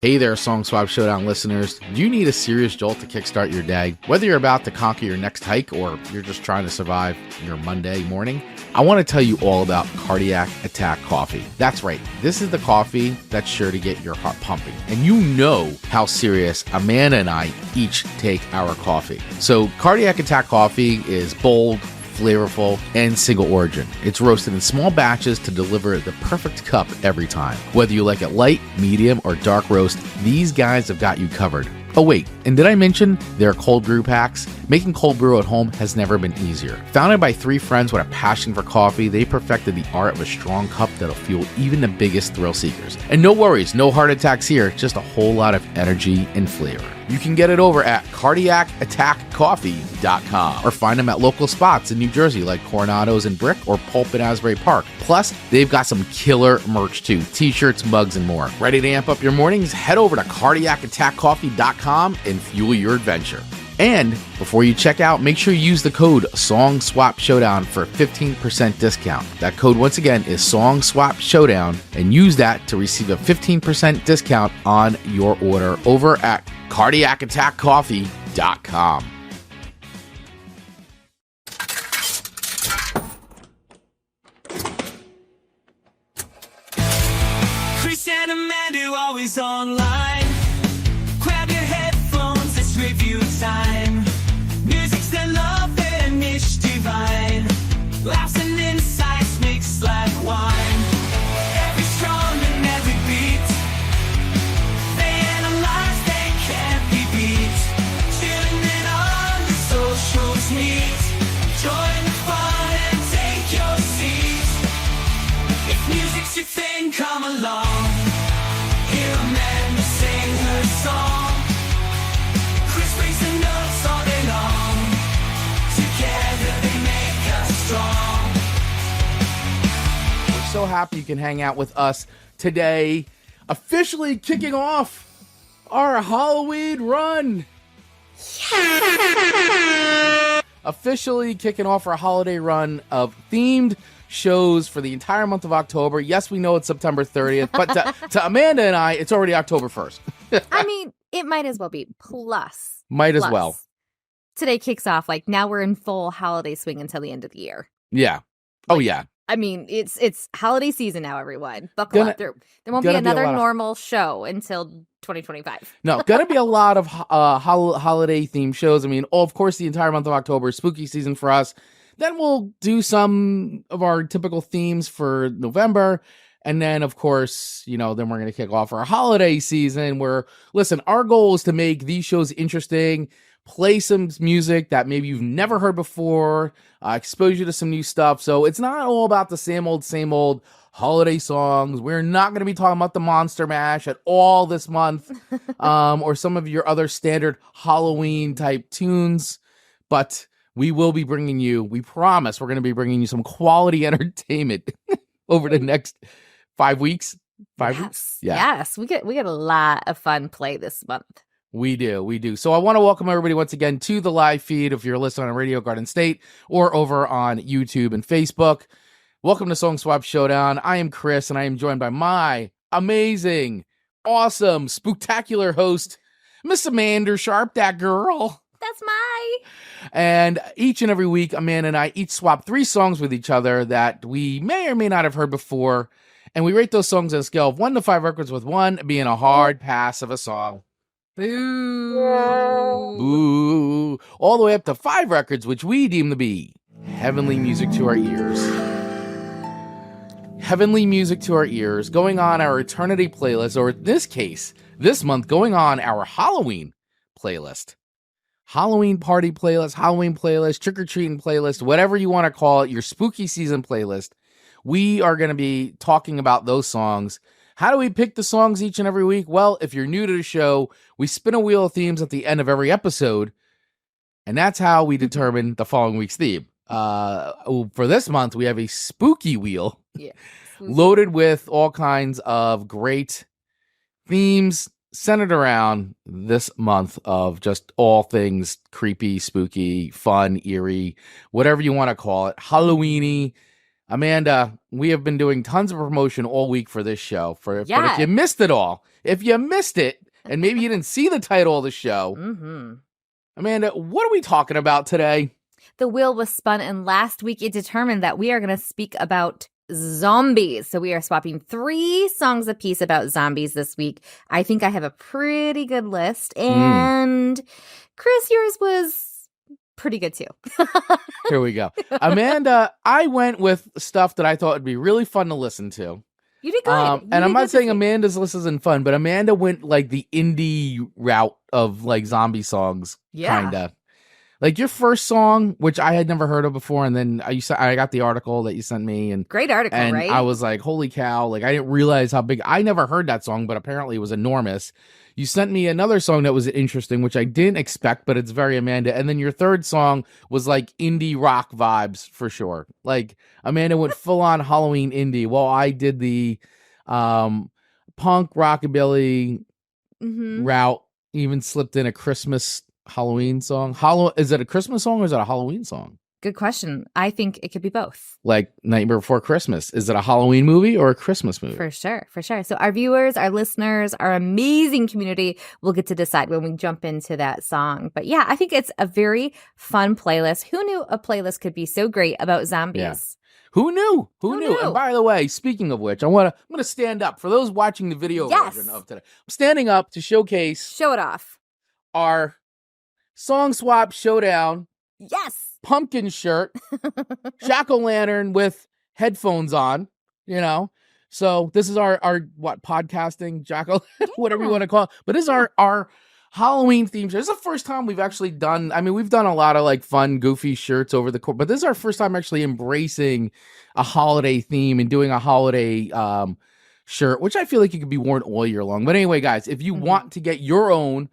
Hey there, Song Swap Showdown listeners. Do you need a serious jolt to kickstart your day? Whether you're about to conquer your next hike or you're just trying to survive your Monday morning, I want to tell you all about Cardiac Attack Coffee. That's right, this is the coffee that's sure to get your heart pumping. And you know how serious Amanda and I each take our coffee. So Cardiac Attack Coffee is bold, flavorful, and single origin. It's roasted in small batches to deliver the perfect cup every time. Whether you like it light, medium, or dark roast, these guys have got you covered. Oh wait, and did I mention their cold brew packs? Making cold brew at home has never been easier. Founded by three friends with a passion for coffee, they perfected the art of a strong cup that'll fuel even the biggest thrill seekers. And no worries, no heart attacks here, just a whole lot of energy and flavor. You can get it over at cardiacattackcoffee.com or find them at local spots in New Jersey like Coronado's in Brick or Pulp in Asbury Park. Plus, they've got some killer merch too, t-shirts, mugs, and more. Ready to amp up your mornings? Head over to cardiacattackcoffee.com and fuel your adventure. And before you check out, make sure you use the code Song Swap Showdown for a 15% discount. That code once again is Song Swap Showdown, and use that to receive a 15% discount on your order over at cardiacattackcoffee.com. Chris and Amanda always online. Grab your headphones, it's review time. Music's their love and niche divine. Laughs and insights mixed like wine. Every strong and every beat. They analyze, they can't be beat. Chilling in on the socials meet. Join the fun and take your seat. If music's your thing, come along. Hear Amanda sing her song. Chris brings the notes all day long. Together they make us strong. We're so happy you can hang out with us today, officially kicking off our Halloween run. Officially kicking off our holiday run of themed shows for the entire month of October. Yes, we know it's September 30th, but to Amanda and I, it's already October 1st. I mean, it might as well be. Plus. As well. Today kicks off, like, now we're in full holiday swing until the end of the year. Yeah. Oh, yeah. I mean, it's holiday season now, everyone. Buckle up. There won't be another normal show until 2025. No, gonna be a lot of holiday-themed shows. I mean, of course, the entire month of October is spooky season for us. Then we'll do some of our typical themes for November. And then, of course, then we're going to kick off our holiday season where, listen, our goal is to make these shows interesting, play some music that maybe you've never heard before, expose you to some new stuff. So it's not all about the same old holiday songs. We're not going to be talking about the Monster Mash at all this month or some of your other standard Halloween type tunes. But we will be bringing you, we promise, we're going to be bringing you some quality entertainment over the next 5 weeks. 5 weeks? Yeah. Yes, we get a lot of fun play this month. We do. So I want to welcome everybody once again to the live feed if you're listening on Radio Garden State or over on YouTube and Facebook. Welcome to Song Swap Showdown. I am Chris, and I am joined by my amazing, awesome, spooktacular host, Miss Amanda Sharp, that girl. That's my. And each and every week, Amanda and I each swap 3 songs with each other that we may or may not have heard before. And we rate those songs on a scale of 1 to 5 records, with 1 being a hard pass of a song. Boo. Boo. All the way up to 5 records, which we deem to be heavenly music to our ears. Heavenly music to our ears, going on our Eternity playlist, or in this case, this month, going on our Halloween playlist. Halloween party playlist, Halloween playlist, trick-or-treating playlist, whatever you want to call it, your spooky season playlist. We are going to be talking about those songs. How do we pick the songs each and every week? Well, if you're new to the show, we spin a wheel of themes at the end of every episode, and that's how we determine the following week's theme. For this month, we have a spooky wheel loaded with all kinds of great themes centered around this month of just all things creepy, spooky, fun, eerie, whatever you want to call it, Halloweeny. Amanda, we have been doing tons of promotion all week for this show. But if you missed it all, if you missed it, and maybe you didn't see the title of the show, Amanda, what are we talking about today? The wheel was spun, and last week it determined that we are going to speak about zombies. So we are swapping 3 songs apiece about zombies this week. I think I have a pretty good list. And Chris, yours was pretty good too. Here we go. Amanda, I went with stuff that I thought would be really fun to listen to. You did good. And I'm not saying Amanda's list isn't fun, but Amanda went like the indie route of like zombie songs, kind of. Like your first song, which I had never heard of before, and then I got the article that you sent me, and great article, and right? I was like, holy cow! Like I didn't realize how big. I never heard that song, but apparently it was enormous. You sent me another song that was interesting, which I didn't expect, but it's very Amanda. And then your third song was like indie rock vibes for sure. Like Amanda went full on Halloween indie, while I did the punk rockabilly route. Even slipped in a Christmas Halloween song. Is it a Christmas song or is it a Halloween song? Good question. I think it could be both. Like Nightmare Before Christmas. Is it a Halloween movie or a Christmas movie? For sure. For sure. So our viewers, our listeners, our amazing community will get to decide when we jump into that song. But yeah, I think it's a very fun playlist. Who knew a playlist could be so great about zombies? Yeah. Who knew? Who knew? And by the way, speaking of which, I'm gonna stand up for those watching the video version of today. I'm standing up to showcase. Show it off. Our Song Swap Showdown. Yes. Pumpkin shirt, jack-o'-lantern with headphones on, you know. So this is our podcasting whatever you want to call it. But this is our Halloween theme shirt. This is the first time we've actually done. I mean, we've done a lot of like fun, goofy shirts over the course, but this is our first time actually embracing a holiday theme and doing a holiday shirt, which I feel like it could be worn all year long. But anyway, guys, if you want to get your own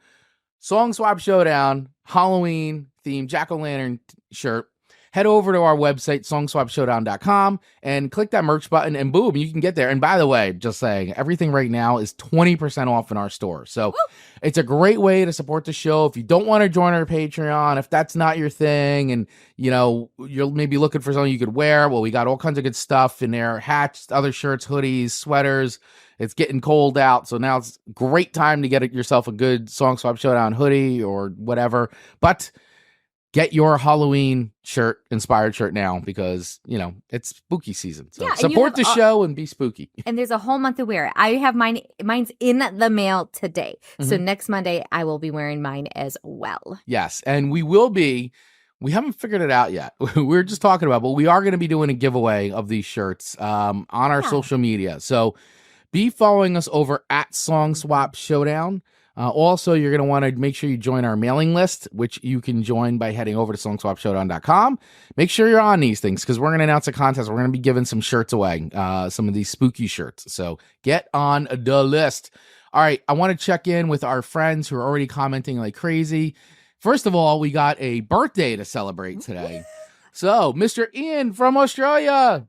Song Swap Showdown Halloween theme jack-o'-lantern shirt, head over to our website, songswapshowdown.com, and click that merch button, and boom, you can get there. And by the way, just saying, everything right now is 20% off in our store. So it's a great way to support the show. If you don't want to join our Patreon, if that's not your thing, and you know, you're maybe looking for something you could wear, well, we got all kinds of good stuff in there. Hats, other shirts, hoodies, sweaters. It's getting cold out, so now it's a great time to get yourself a good Song Swap Showdown hoodie or whatever. But get your Halloween inspired shirt now, because, you know, it's spooky season. So support the show and be spooky. And there's a whole month to wear it. I have mine's in the mail today. So next Monday, I will be wearing mine as well. Yes, and we haven't figured it out yet. We're just talking about, but we are going to be doing a giveaway of these shirts on our social media. So be following us over at Song Swap Showdown. Also, you're going to want to make sure you join our mailing list, which you can join by heading over to songswapshowdown.com. Make sure you're on these things, because we're going to announce a contest. We're going to be giving some shirts away, some of these spooky shirts. So get on the list. All right, I want to check in with our friends who are already commenting like crazy. First of all, we got a birthday to celebrate today. So, Mr. Ian from Australia.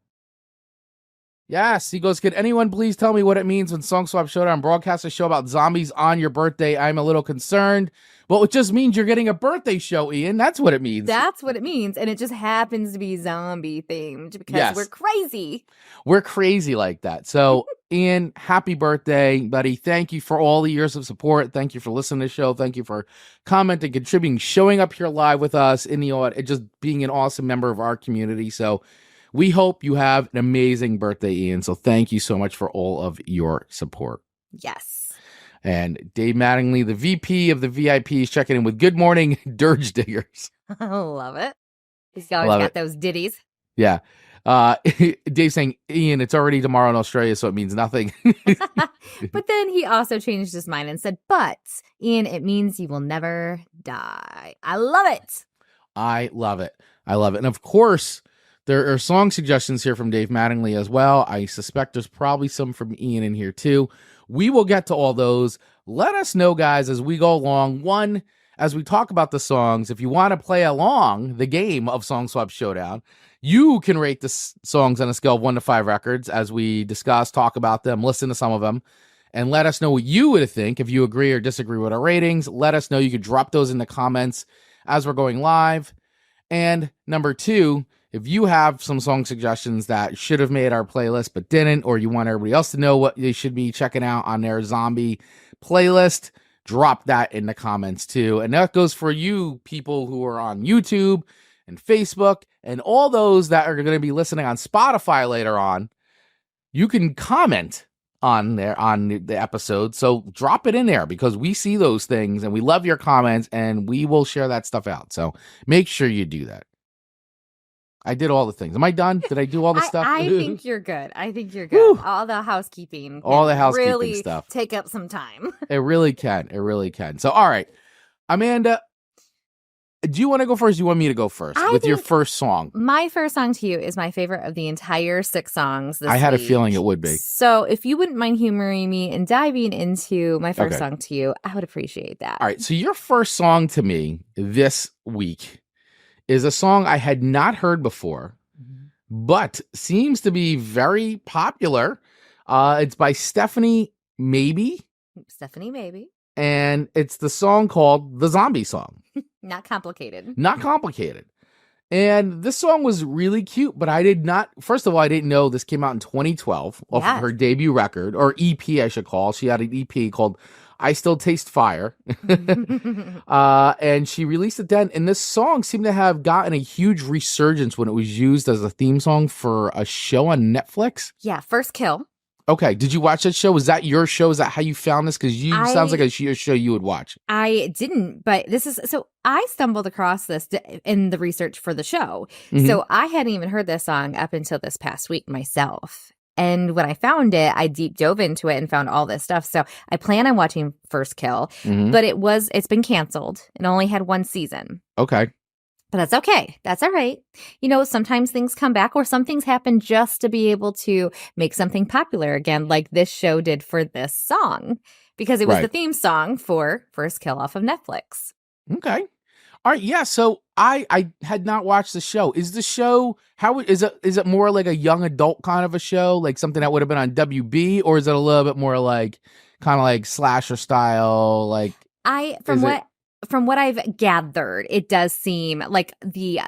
Yes, he goes, "Can anyone please tell me what it means when Song Swap Showdown broadcasts a show about zombies on your birthday? I'm a little concerned." Well, it just means you're getting a birthday show, Ian. That's what it means. That's what it means. And it just happens to be zombie themed because we're crazy. We're crazy like that. So, Ian, happy birthday, buddy. Thank you for all the years of support. Thank you for listening to the show. Thank you for commenting, contributing, showing up here live with us in the audience, just being an awesome member of our community. So, we hope you have an amazing birthday, Ian. So thank you so much for all of your support. Yes. And Dave Mattingly, the VP of the VIPs, checking in with good morning, Dirge Diggers. I love it. He's always got those ditties. Yeah. Dave saying, "Ian, it's already tomorrow in Australia, so it means nothing." But then he also changed his mind and said, "But, Ian, it means you will never die." I love it. I love it. I love it. And of course, there are song suggestions here from Dave Mattingly as well. I suspect there's probably some from Ian in here too. We will get to all those. Let us know, guys, as we go along. One, as we talk about the songs, if you want to play along the game of Song Swap Showdown, you can rate the songs on a scale of 1 to 5 records as we discuss, talk about them, listen to some of them, and let us know what you would think. If you agree or disagree with our ratings, let us know. You could drop those in the comments as we're going live. And number 2, if you have some song suggestions that should have made our playlist but didn't, or you want everybody else to know what they should be checking out on their zombie playlist, drop that in the comments too. And that goes for you people who are on YouTube and Facebook and all those that are going to be listening on Spotify later on. You can comment on there on the episode, so drop it in there because we see those things and we love your comments and we will share that stuff out. So make sure you do that. I did all the things. Am I done? Did I do all the stuff? I think you're good. Whew. All the housekeeping really stuff take up some time. It really can. So all right, Amanda, do you want to go first? Do you want me to go first with your first song? My first song to you is my favorite of the entire 6 songs this I had week. a feeling it would be. So if you wouldn't mind humoring me and diving into my first song to you, I would appreciate that. All right. So your first song to me this week is a song I had not heard before, but seems to be very popular. It's by Stephanie Mabey. Stephanie Mabey. And it's the song called The Zombie Song. Not complicated. Not complicated. And this song was really cute, but I didn't know this came out in 2012 off of her debut record, or EP, I should call. She had an EP called I Still Taste Fire. And she released it then. And this song seemed to have gotten a huge resurgence when it was used as a theme song for a show on Netflix. Yeah, First Kill. Okay. Did you watch that show? Was that your show? Is that how you found this? Because sounds like a show you would watch. I didn't, but I stumbled across this in the research for the show. Mm-hmm. So I hadn't even heard this song up until this past week myself. And when I found it, I deep dove into it and found all this stuff. So I plan on watching First Kill, but it's been canceled. It only had 1 season. Okay. But that's okay. That's all right. You know, sometimes things come back or some things happen just to be able to make something popular again, like this show did for this song, because it was the theme song for First Kill off of Netflix. Okay. All right. Yeah. So I had not watched the show. Is the show, is it more like a young adult kind of a show, like something that would have been on WB, or is it a little bit more like kind of like slasher style? Like From what I've gathered, it does seem like the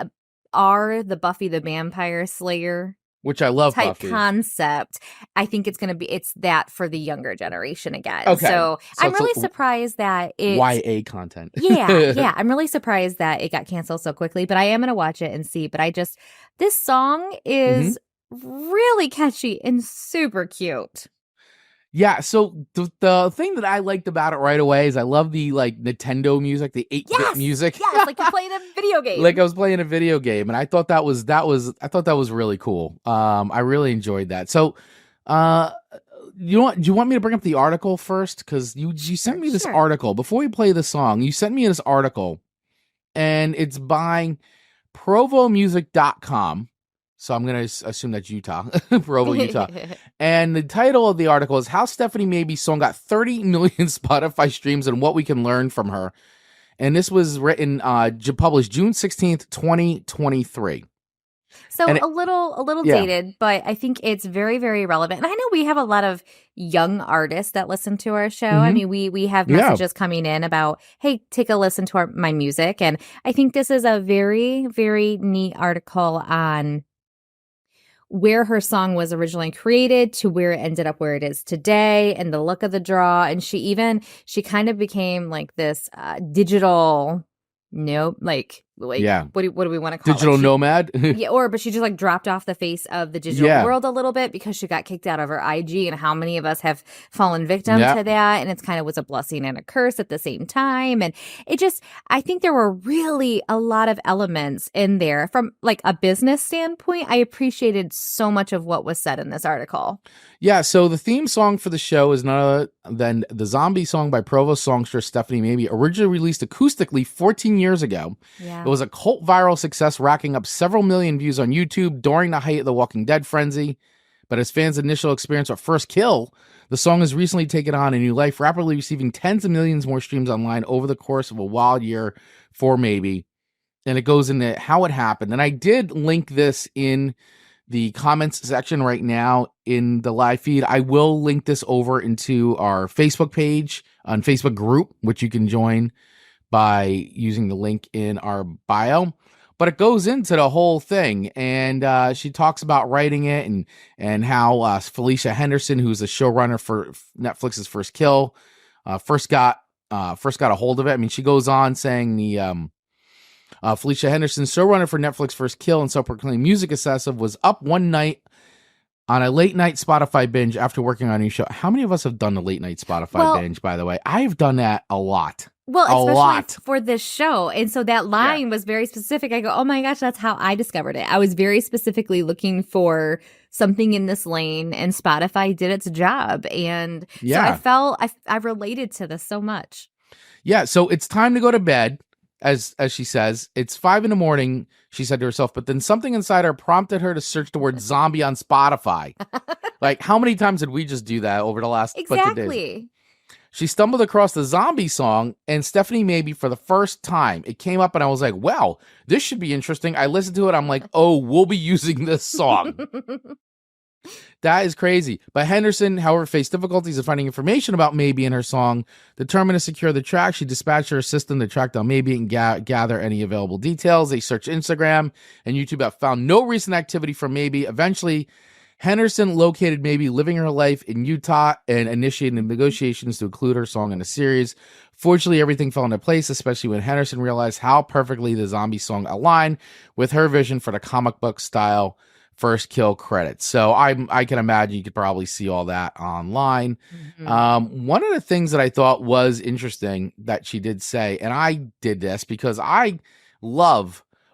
Buffy the Vampire Slayer, which I love, type Buffy concept. I think it's that for the younger generation again. Okay. So I'm really surprised that it YA content. yeah. I'm really surprised that it got canceled so quickly, but I am going to watch it and see. But this song is really catchy and super cute. Yeah, so the thing that I liked about it right away is I love the like Nintendo music, the 8-bit music. Yes, like you're playing a video game. Like I was playing a video game, and I thought that was really cool. I really enjoyed that. So, do you want me to bring up the article first? Because you sent me this article before we play the song. You sent me this article, and it's by provomusic.com. So I'm going to assume that's Utah, Provo, Utah. And the title of the article is How Stephanie Mabey's Song Got 30 Million Spotify Streams and What We Can Learn from Her. And this was written, published June 16th, 2023. So a little dated, but I think it's very, very relevant. And I know we have a lot of young artists that listen to our show. I mean, we have messages coming in about, hey, take a listen to my music. And I think this is a very, very neat article on where her song was originally created to where it ended up where it is today and the look of the draw. And she kind of became like this digital, what do we want to call digital nomad? But she just like dropped off the face of the digital world a little bit because she got kicked out of her IG, and how many of us have fallen victim to that, and it's kind of was a blessing and a curse at the same time. And I think there were really a lot of elements in there from like a business standpoint. I appreciated so much of what was said in this article. Yeah, so the theme song for the show is none other than the Zombie Song by Provo songstress Stephanie Mabey, originally released acoustically 14 years ago. Yeah. It was a cult viral success, racking up several million views on YouTube during the height of the Walking Dead frenzy. But as fans' initial experience with First Kill, the song has recently taken on a new life, rapidly receiving tens of millions more streams online over the course of a wild year for Mabey. And it goes into how it happened. And I did link this in the comments section right now in the live feed. I will link this over into our Facebook page on Facebook group, which you can join by using the link in our bio. but it goes into the whole thing, and she talks about writing it and how Felicia Henderson, who's the showrunner for Netflix's First Kill, first got a hold of it. I mean, she goes on saying the Felicia Henderson, showrunner for Netflix First Kill and self-proclaimed music obsessive, was up one night on a late night Spotify binge after working on a new show. How many of us have done the late night Spotify binge, by the way? I've done that a lot. Well, especially lot. for this show. And so that line was very specific. I go, oh my gosh, that's how I discovered it. I was very specifically looking for something in this lane, and Spotify did its job. And so I felt, I related to this so much. Yeah, so it's time to go to bed, as she says. It's 5 a.m, she said to herself, but then something inside her prompted her to search the word zombie on Spotify. Like, how many times did we just do that over the last bunch of days? Exactly. She stumbled across the zombie song and Stephanie Mabey for the first time. It came up and I was like, wow, this should be interesting. I listened to it. I'm like, oh, we'll be using this song. That is crazy. But Henderson, however, faced difficulties in finding information about Mabey and her song. Determined to secure the track, she dispatched her assistant to track down Mabey and gather any available details. They searched Instagram and YouTube, but found no recent activity from Mabey. Eventually, Henderson located Mabey living her life in Utah and initiated negotiations to include her song in the series. Fortunately, everything fell into place, especially when Henderson realized how perfectly the zombie song aligned with her vision for the comic book style First Kill credits. So I can imagine you could probably see all that online. Mm-hmm. One of the things that I thought was interesting that she did say, and I did this because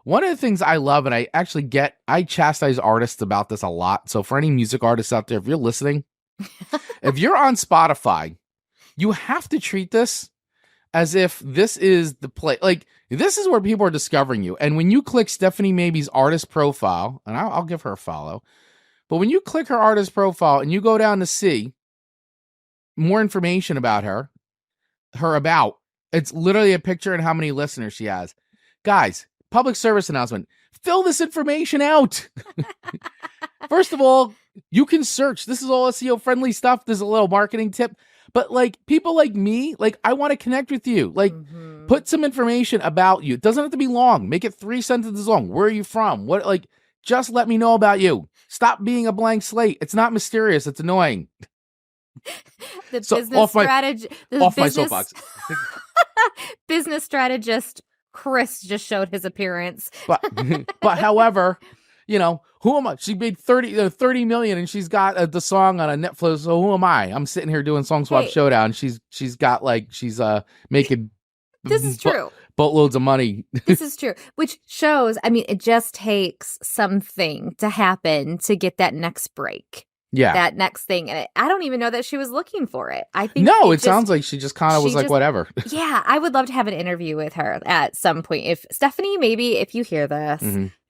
one of the things I love, and I chastise artists about this a lot. So for any music artists out there, if you're listening, if you're on Spotify, you have to treat this as if this is the play. Like, this is where people are discovering you. And when you click Stephanie Mabey's artist profile, and I'll give her a follow, but when you click her artist profile and you go down to see more information about her about, it's literally a picture and how many listeners she has. Guys, public service announcement. Fill this information out. First of all, you can search. This is all SEO friendly stuff. This is a little marketing tip. But like people like me, like I want to connect with you. Like put some information about you. It doesn't have to be long. Make it 3 sentences long. Where are you from? What, like, just let me know about you. Stop being a blank slate. It's not mysterious. It's annoying. My soapbox. Business strategist Chris just showed his appearance. But however, you know, who am I? She made 30 million and she's got the song on a Netflix. So who am I? I'm sitting here doing Song Swap Showdown. She's making this is true. Boatloads of money. This is true. Which shows, I mean, it just takes something to happen to get that next break. Yeah. That next thing. And I don't even know that she was looking for it. I think it sounds like she just kind of was like, whatever. Yeah. I would love to have an interview with her at some point. If Stephanie, maybe if you hear this,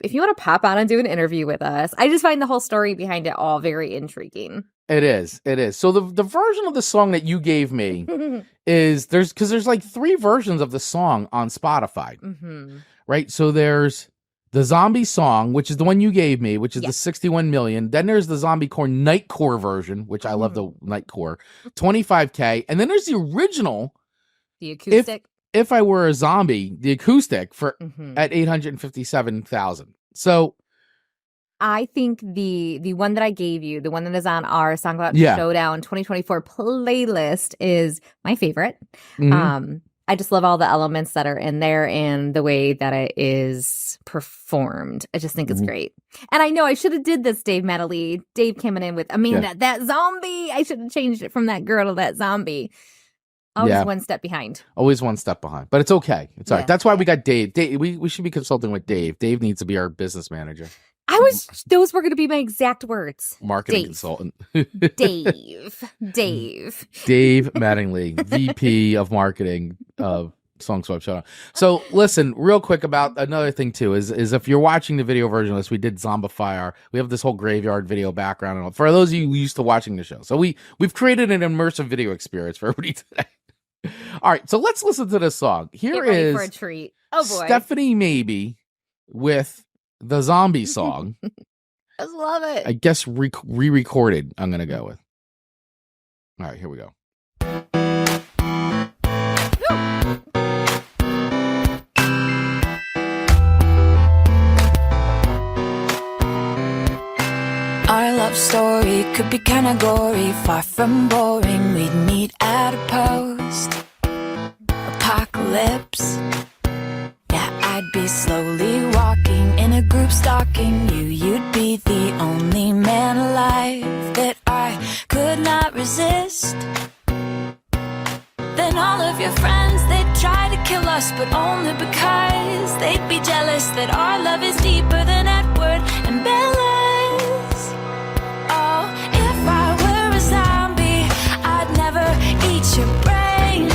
if you want to pop on and do an interview with us, I just find the whole story behind it all very intriguing. It is. So the version of the song that you gave me is there's like 3 versions of the song on Spotify, right? So there's the zombie song, which is the one you gave me, which is the 61 million. Then there's the zombie core nightcore version, which I love the nightcore, 25K. And then there's the original, the acoustic. If I Were a Zombie, the acoustic for at 857,000. So I think the one that I gave you, the one that is on our Song Swap Showdown 2024 playlist, is my favorite. I just love all the elements that are in there and the way that it is performed. I just think it's great. And I know I should have did this, Dave Medley. Dave coming in with Amanda, that zombie. I should have changed it from that girl to that zombie. Always one step behind. Always one step behind. But it's okay. It's all right. That's why we got Dave. We should be consulting with Dave. Dave needs to be our business manager. Those were going to be my exact words. Marketing consultant. Dave Mattingly, VP of marketing of Song Swap Showdown. So listen, real quick about another thing too, is if you're watching the video version of this, we did Zombify we have this whole graveyard video background. And all, for those of you used to watching the show. So we've created an immersive video experience for everybody today. All right, so let's listen to this song. Here is for a treat. Oh boy. Stephanie Mabey with the zombie song. I just love it. I guess re-recorded, I'm going to go with. All right, here we go. it could be kinda gory, far from boring. We'd meet at a post apocalypse. Yeah, I'd be slowly walking in a group stalking you. You'd be the only man alive that I could not resist. Then all of your friends, they'd try to kill us, but only because they'd be jealous that our love is deeper than Edward and Bella's. Oh, if I were a zombie, I'd never eat your brain.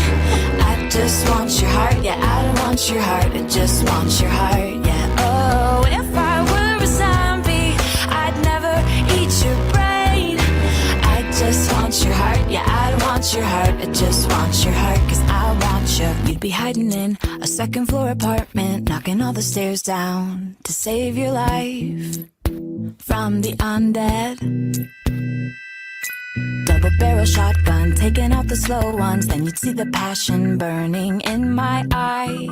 I just want your heart, yeah, I don't want your heart, I just want your heart, yeah. Oh, if I were a zombie, I'd never eat your brain. I just want your heart, yeah, I don't want your heart, I just want your heart, cause I want you. You'd be hiding in a second floor apartment, knocking all the stairs down to save your life from the undead. Double barrel shotgun, taking out the slow ones. Then you'd see the passion burning in my eye,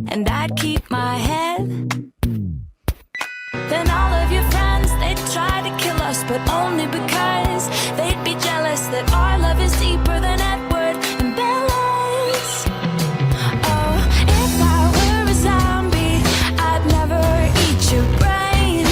and I'd keep my head. Then all of your friends, they'd try to kill us, but only because they'd be jealous that our love is deeper than Edward and Bella's. Oh, if I were a zombie, I'd never eat your brain.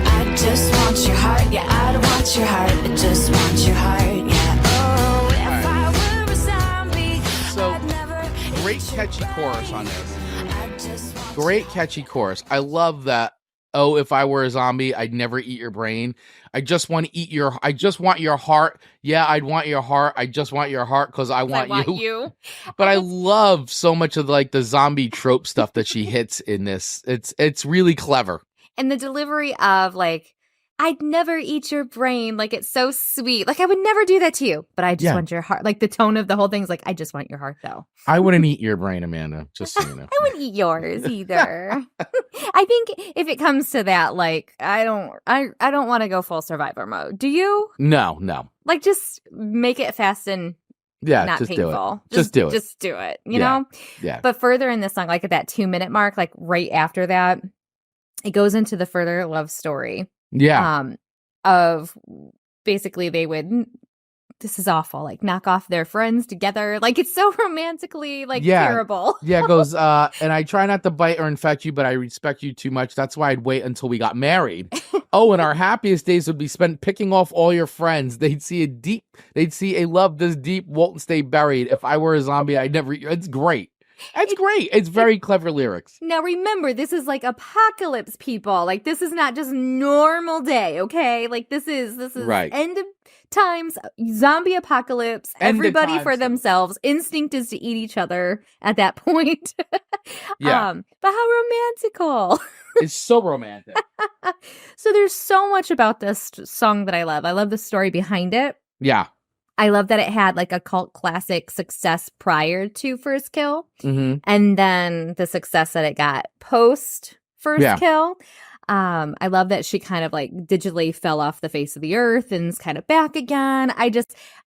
I just want your heart, yeah, I don't want your heart, I just want your heart, yeah. Oh, if I were a zombie, So, I'd never great eat your catchy chorus on this. brain. I just want Great catchy chorus. I love that. Oh, if I were a zombie, I'd never eat your brain. I just want to eat your. I just want your heart. Yeah, I'd want your heart. I just want your heart because I want you. But I love so much of like the zombie trope stuff that she hits in this. It's really clever. And the delivery of like, I'd never eat your brain. Like, it's so sweet. Like, I would never do that to you, but I just Yeah. want your heart. Like, the tone of the whole thing's like, I just want your heart, though. I wouldn't eat your brain, Amanda. Just so you know. I wouldn't eat yours either. I think if it comes to that, like, I don't want to go full survivor mode. Do you? No. Like, just make it fast and Yeah, not just painful. do it. Just do it. Just do it. You Yeah. know? Yeah. But further in this song, like at that 2-minute mark, like right after that, it goes into the further love story. Yeah. Of basically they would, this is awful, like knock off their friends together. Like, it's so romantically like terrible. Yeah, it goes, and I try not to bite or infect you, but I respect you too much. That's why I'd wait until we got married. Oh, and our happiest days would be spent picking off all your friends. They'd see a love this deep won't stay buried. If I were a zombie, I'd never. It's great. It's great. It's very clever lyrics. Now remember, this is like apocalypse, people. Like, this is not just normal day, okay? Like, this is Right. end of times, zombie apocalypse, End of everybody times. for themselves. Instinct is to eat each other at that point. Yeah. But how romantical. It's so romantic. So there's so much about this song that I love. I love the story behind it. Yeah. I love that it had like a cult classic success prior to First Kill, Mm-hmm. and then the success that it got post First Yeah. Kill. I love that she kind of like digitally fell off the face of the earth and is kind of back again.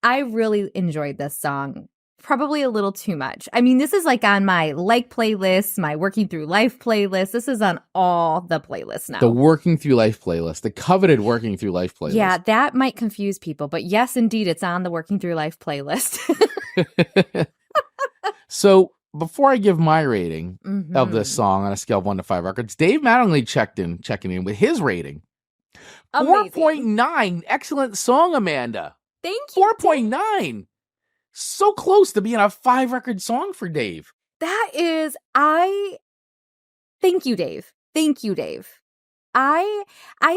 I really enjoyed this song. Probably a little too much. I mean, this is like on my like playlist, my Working Through Life playlist. This is on all the playlists now. The Working Through Life playlist, the coveted Working Through Life playlist. Yeah, that might confuse people, but yes, indeed, it's on the Working Through Life playlist. So before I give my rating of Mhm. this song on a scale of 1 to 5 records, Dave Mattingly checking in with his rating. Amazing. 4.9. Excellent song, Amanda. Thank you. 4.9. So close to being a 5 record song for Dave. That is, thank you, Dave. Thank you, Dave. I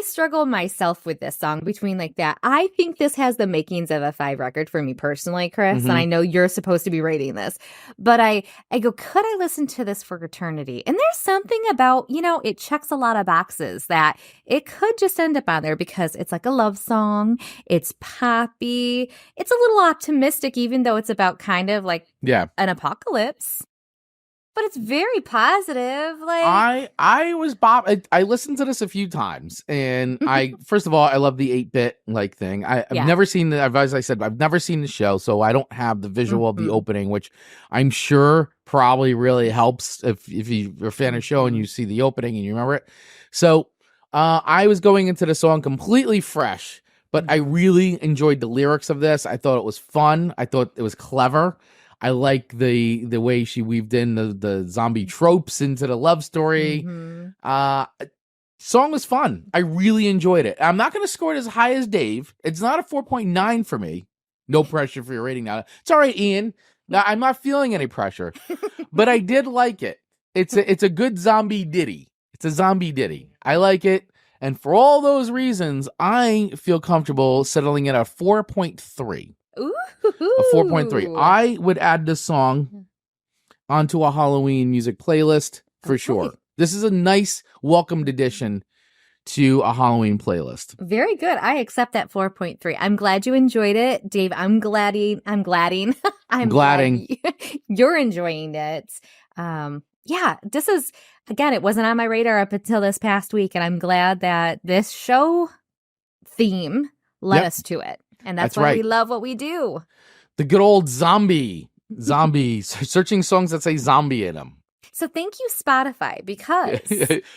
struggle myself with this song between like that. I think this has the makings of a 5 record for me personally, Chris, Mhm. and I know you're supposed to be rating this, but I go, could I listen to this for eternity? And there's something about, it checks a lot of boxes that it could just end up on there because it's like a love song. It's poppy. It's a little optimistic, even though it's about kind of like Yeah. an apocalypse. But it's very positive. Like, I was Bob. I listened to this a few times, and first of all, I love the 8-bit like thing. I've Yeah. never seen the, as I said, I've never seen the show, so I don't have the visual of the opening, which I'm sure probably really helps if you're a fan of the show and you see the opening and you remember it. So I was going into the song completely fresh, but I really enjoyed the lyrics of this. I thought it was fun. I thought it was clever. I like the way she weaved in the zombie tropes into the love story. Song was fun. I really enjoyed it. I'm not going to score it as high as Dave. It's not a 4.9 for me. No pressure for your rating now. It's all right, Ian. Now, I'm not feeling any pressure, but I did like it. It's a good zombie ditty. It's a zombie ditty. I like it. And for all those reasons, I feel comfortable settling at a 4.3. Ooh. A 4.3. I would add this song onto a Halloween music playlist for sure. This is a nice welcomed addition to a Halloween playlist. Very good. I accept that 4.3. I'm glad you enjoyed it, Dave. I'm gladding. You're enjoying it. Yeah, this is, again, it wasn't on my radar up until this past week, and I'm glad that this show theme led us to it. And that's why we love what we do. The good old zombies, searching songs that say zombie in them. So thank you, Spotify, because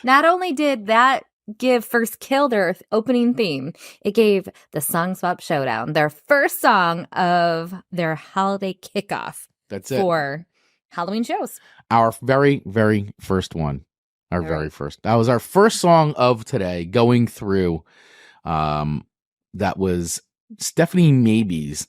not only did that give First Kill their opening theme, it gave the Song Swap Showdown their first song of their holiday kickoff. That's it. For Halloween shows. Our very, very first one. Very first. That was our first song of today going through. That was Stephanie Mabey's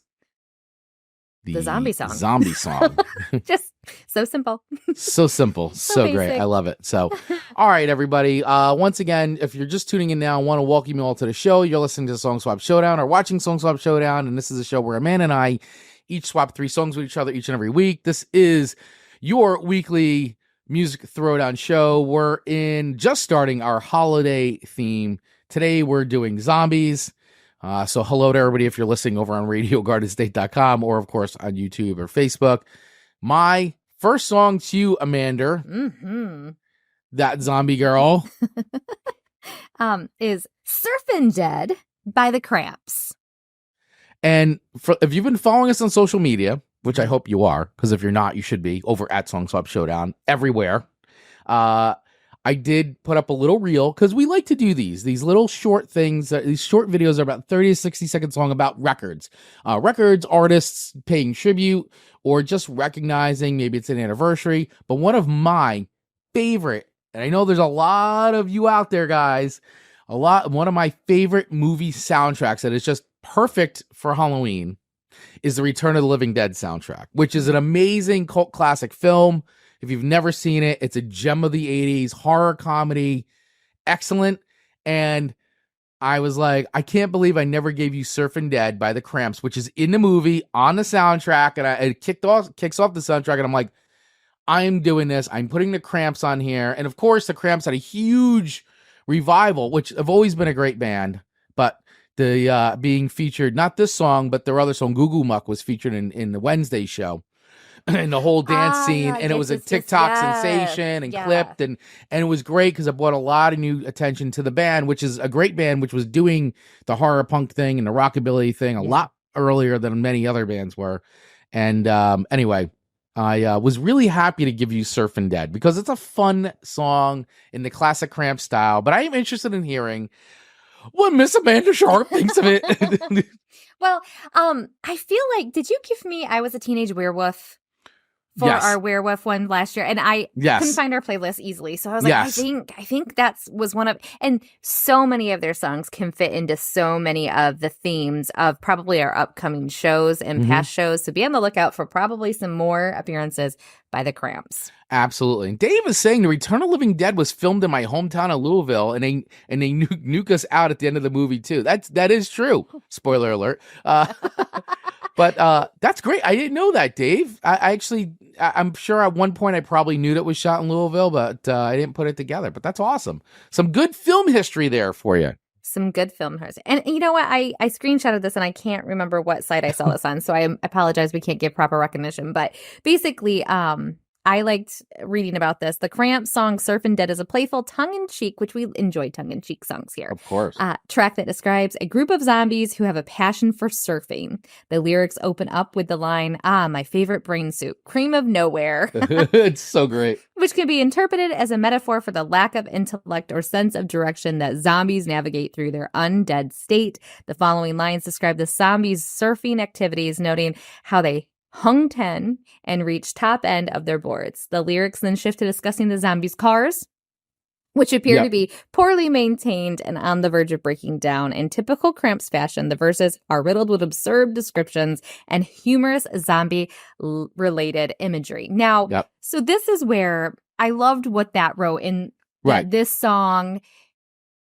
the zombie song. Zombie song. Just so simple. So simple. So great. I love it. So, all right, everybody. Once again, if you're just tuning in now, I want to welcome you all to the show. You're listening to Song Swap Showdown or watching Song Swap Showdown. And this is a show where Amanda and I each swap 3 songs with each other each and every week. This is your weekly music throwdown show. We're just starting our holiday theme. Today, we're doing zombies. So hello to everybody if you're listening over on RadioGardenState.com or, of course, on YouTube or Facebook. My first song to you, Amanda, that zombie girl, is Surfin' Dead by the Cramps. And if you've been following us on social media, which I hope you are, because if you're not, you should be, over at Song Swap Showdown, everywhere. I did put up a little reel because we like to do these little short things. These short videos are about 30 to 60 seconds long about records, artists paying tribute or just recognizing maybe it's an anniversary. But one of my favorite, and I know there's a lot of you out there, guys, one of my favorite movie soundtracks that is just perfect for Halloween is the Return of the Living Dead soundtrack, which is an amazing cult classic film. If you've never seen it, it's a gem of the 80s, horror comedy, excellent. And I was like, I can't believe I never gave you Surfin' Dead by the Cramps, which is in the movie, on the soundtrack. And it kicks off the soundtrack, and I'm like, I am doing this. I'm putting the Cramps on here. And of course, the Cramps had a huge revival, which have always been a great band. But the being featured, not this song, but their other song, Goo Goo Muck, was featured in the Wednesday show. And the whole dance scene, and it was a TikTok sensation and clipped, and it was great because it brought a lot of new attention to the band, which is a great band, which was doing the horror punk thing and the rockabilly thing a lot earlier than many other bands were. And anyway, I was really happy to give you Surfin' Dead because it's a fun song in the classic Cramp style, but I am interested in hearing what Miss Amanda Sharp thinks of it. Well, I feel like, did you give me I Was a Teenage Werewolf for our werewolf one last year? And I couldn't find our playlist easily. So I was like, I think that was one of, and so many of their songs can fit into so many of the themes of probably our upcoming shows and past shows. So be on the lookout for probably some more appearances by the Cramps. Absolutely. And Dave is saying the Return of the Living Dead was filmed in my hometown of Louisville, and they nuke us out at the end of the movie too. That is true. Spoiler alert. But that's great. I didn't know that, Dave. I'm sure at one point I probably knew that it was shot in Louisville, but I didn't put it together. But that's awesome. Some good film history there for you. Some good film history. And you know what? I screenshotted this and I can't remember what site I saw this on. So I apologize. We can't give proper recognition. But basically, I liked reading about this. The Cramps song Surfin' Dead is a playful tongue-in-cheek, which we enjoy tongue-in-cheek songs here. Of course. Track that describes a group of zombies who have a passion for surfing. The lyrics open up with the line, my favorite brain soup, cream of nowhere. It's so great. which can be interpreted as a metaphor for the lack of intellect or sense of direction that zombies navigate through their undead state. The following lines describe the zombies' surfing activities, noting how they hung 10 and reached top end of their boards. The lyrics then shift to discussing the zombies' cars, which appear to be poorly maintained and on the verge of breaking down. In typical Cramps fashion, the verses are riddled with absurd descriptions and humorous zombie-related imagery. Now, so this is where I loved what that wrote in that this song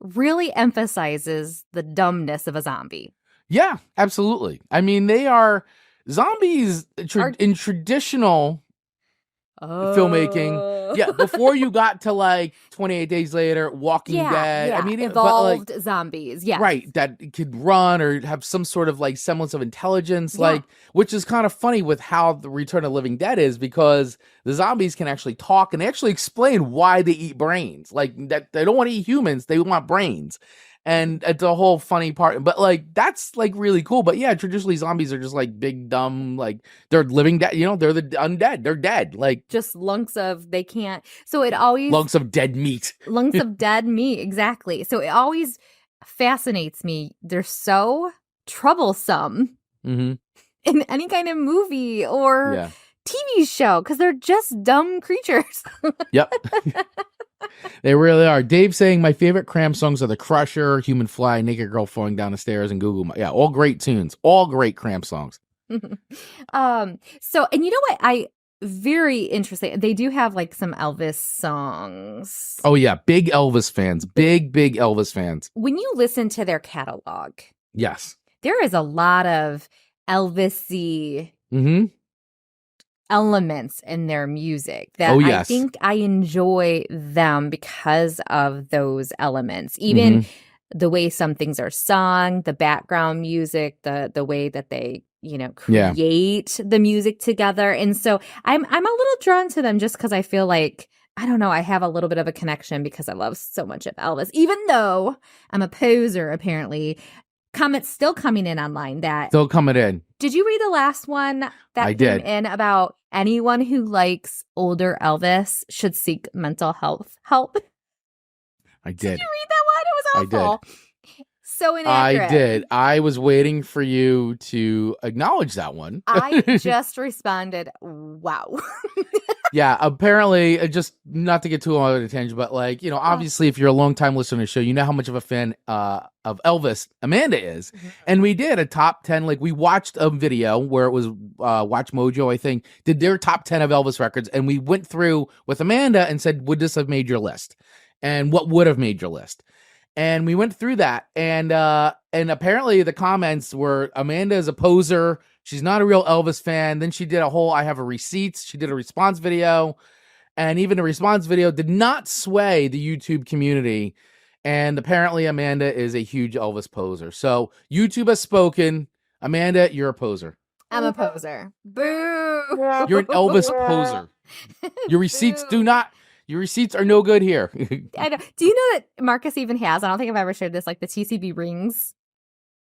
really emphasizes the dumbness of a zombie. Yeah, absolutely. I mean, they are zombies in traditional filmmaking. Yeah, before you got to like 28 Days Later, Walking Dead. I mean, evolved zombies. Yeah, right. That could run or have some sort of like semblance of intelligence, like, which is kind of funny with how the Return of the Living Dead is, because the zombies can actually talk and they actually explain why they eat brains. Like that they don't want to eat humans, they want brains. And it's a whole funny part, but like that's like really cool. But yeah, traditionally zombies are just like big, dumb, like they're living dead. You know, they're the undead. They're dead, like just lunks of they can't. So it always lunks of dead meat. Lunks of dead meat, exactly. So it always fascinates me. They're so troublesome in any kind of movie or TV show because they're just dumb creatures. Yep. They really are. Dave saying my favorite Cramps songs are The Crusher, Human Fly, Naked Girl Falling Down the Stairs, and Google. Yeah, all great tunes. All great Cramps songs. So, and you know what? Very interesting. They do have like some Elvis songs. Oh yeah, big Elvis fans. Big Elvis fans. When you listen to their catalog, yes, there is a lot of Elvis-y elements in their music that I think I enjoy them because of those elements. Even the way some things are sung, the background music, the way that they, create the music together. And so I'm a little drawn to them just because I feel like, I don't know, I have a little bit of a connection because I love so much of Elvis, even though I'm a poser, apparently. Comments still coming in online that still coming in. Did you read the last one that came in about anyone who likes older Elvis should seek mental health help? I did. Did you read that one? It was awful. I did. So inaccurate. I did. I was waiting for you to acknowledge that one. I just responded, wow. Yeah, apparently, just not to get too long of a tangent, but like, obviously, if you're a long-time listener to the show, you know how much of a fan of Elvis Amanda is. And we did a top 10, like we watched a video where it was Watch Mojo, I think, did their top 10 of Elvis records. And we went through with Amanda and said, would this have made your list? And what would have made your list? And we went through that, and apparently the comments were Amanda is a poser. She's not a real Elvis fan. Then she did a whole I have a receipts. She did a response video, and even the response video did not sway the YouTube community. And apparently Amanda is a huge Elvis poser. So YouTube has spoken. Amanda, you're a poser. I'm a poser. Boo! You're an Elvis poser. Your receipts Your receipts are no good here. I know. Do you know that Marcus even has? I don't think I've ever shared this. Like the TCB rings.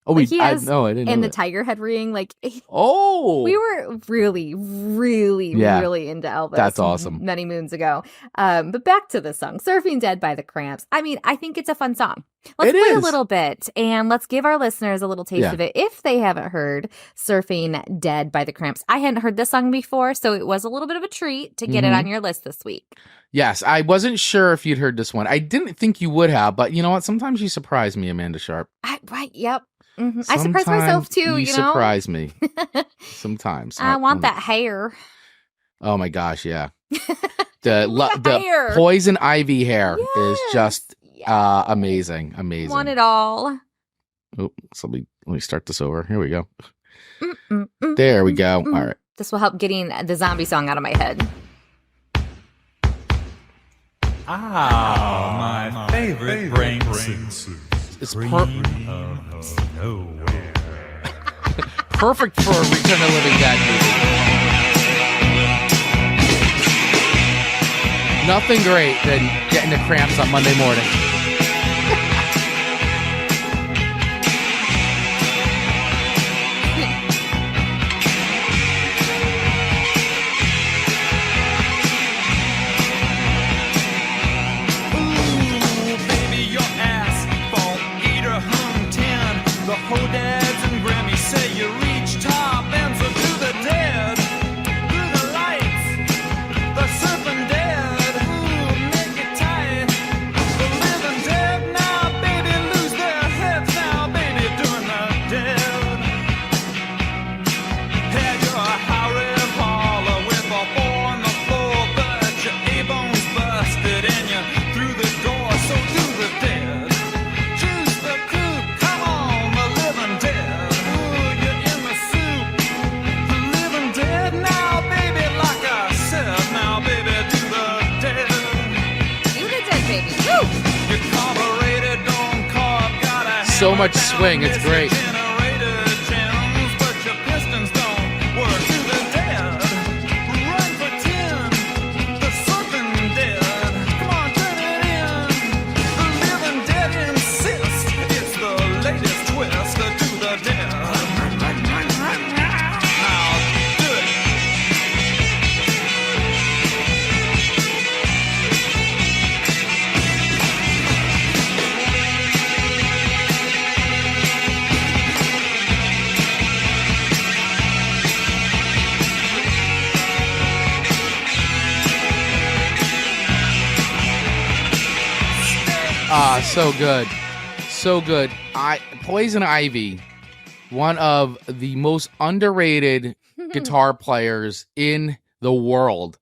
Oh, like I didn't know. And the tiger head ring. Like, we were really, really, really into Elvis. That's awesome. Many moons ago. But back to the song, "Surfing Dead" by the Cramps. I mean, I think it's a fun song. Let's play a little bit and let's give our listeners a little taste of it if they haven't heard "Surfing Dead" by the Cramps. I hadn't heard this song before, so it was a little bit of a treat to get it on your list this week. Yes, I wasn't sure if you'd heard this one. I didn't think you would have, but you know what? Sometimes you surprise me, Amanda Sharp. Yep. I surprise myself too, you surprise me. Sometimes. I want that hair. Oh my gosh, yeah. The poison ivy hair is just amazing. Amazing. Want it all. Oh, so let me start this over. Here we go. There we go. All right. This will help getting the zombie song out of my head. My favorite brain suit. It's nowhere. perfect for a Return of the Living Dead movie. Nothing great than getting the cramps on Monday morning. so much swing. It's great. So good. So good. Poison Ivy, one of the most underrated guitar players in the world.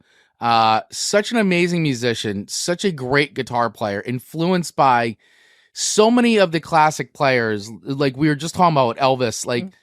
Such an amazing musician, such a great guitar player, influenced by so many of the classic players. Like we were just talking about Elvis, like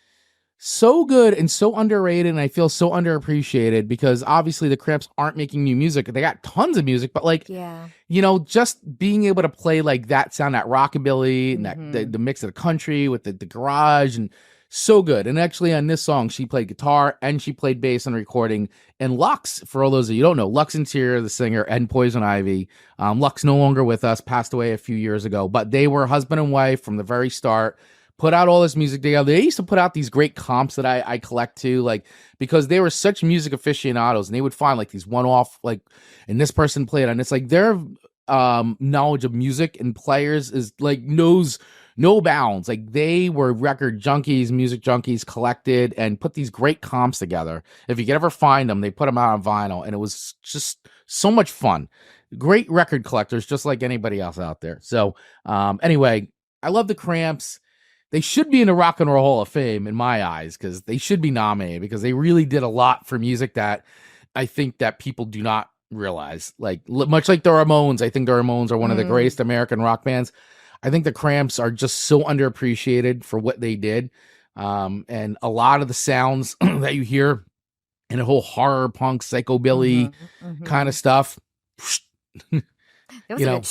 so good and so underrated, and I feel so underappreciated because obviously the Cramps aren't making new music. They got tons of music, but like, you know, just being able to play like that sound, that rockabilly, and that the mix of the country with the garage, and so good. And actually on this song, she played guitar and she played bass on the recording. And Lux, for all those of you who don't know, Lux Interior, the singer, and Poison Ivy. Lux no longer with us, passed away a few years ago, but they were husband and wife from the very start. Put out all this music together. They used to put out these great comps that I collect too, like, because they were such music aficionados, and they would find like these one-off, like, and this person played, and it's like their knowledge of music and players is like knows no bounds. Like they were record junkies, music junkies, collected and put these great comps together. If you could ever find them, they put them out on vinyl, and it was just so much fun. Great record collectors, just like anybody else out there. So anyway, I love the Cramps. They should be in the Rock and Roll Hall of Fame in my eyes, because they should be nominated, because they really did a lot for music that I think that people do not realize. Like much like the Ramones, I think the Ramones are one of the greatest American rock bands. I think the Cramps are just so underappreciated for what they did. And a lot of the sounds that you hear in a whole horror punk psychobilly kind of stuff, you know,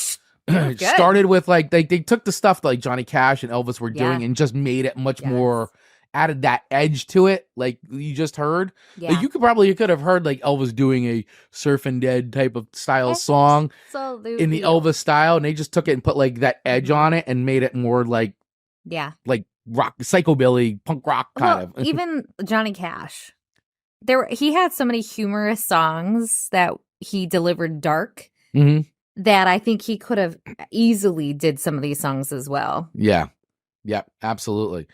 started with like they took the stuff like Johnny Cash and Elvis were doing and just made it much more, added that edge to it, like you just heard. Like you could have heard like Elvis doing a Surfin' Dead type of style song in the Elvis style, and they just took it and put like that edge on it and made it more like rock, psychobilly, punk rock kind of. Even Johnny Cash, he had so many humorous songs that he delivered dark. That I think he could have easily did some of these songs as well. Yeah, absolutely.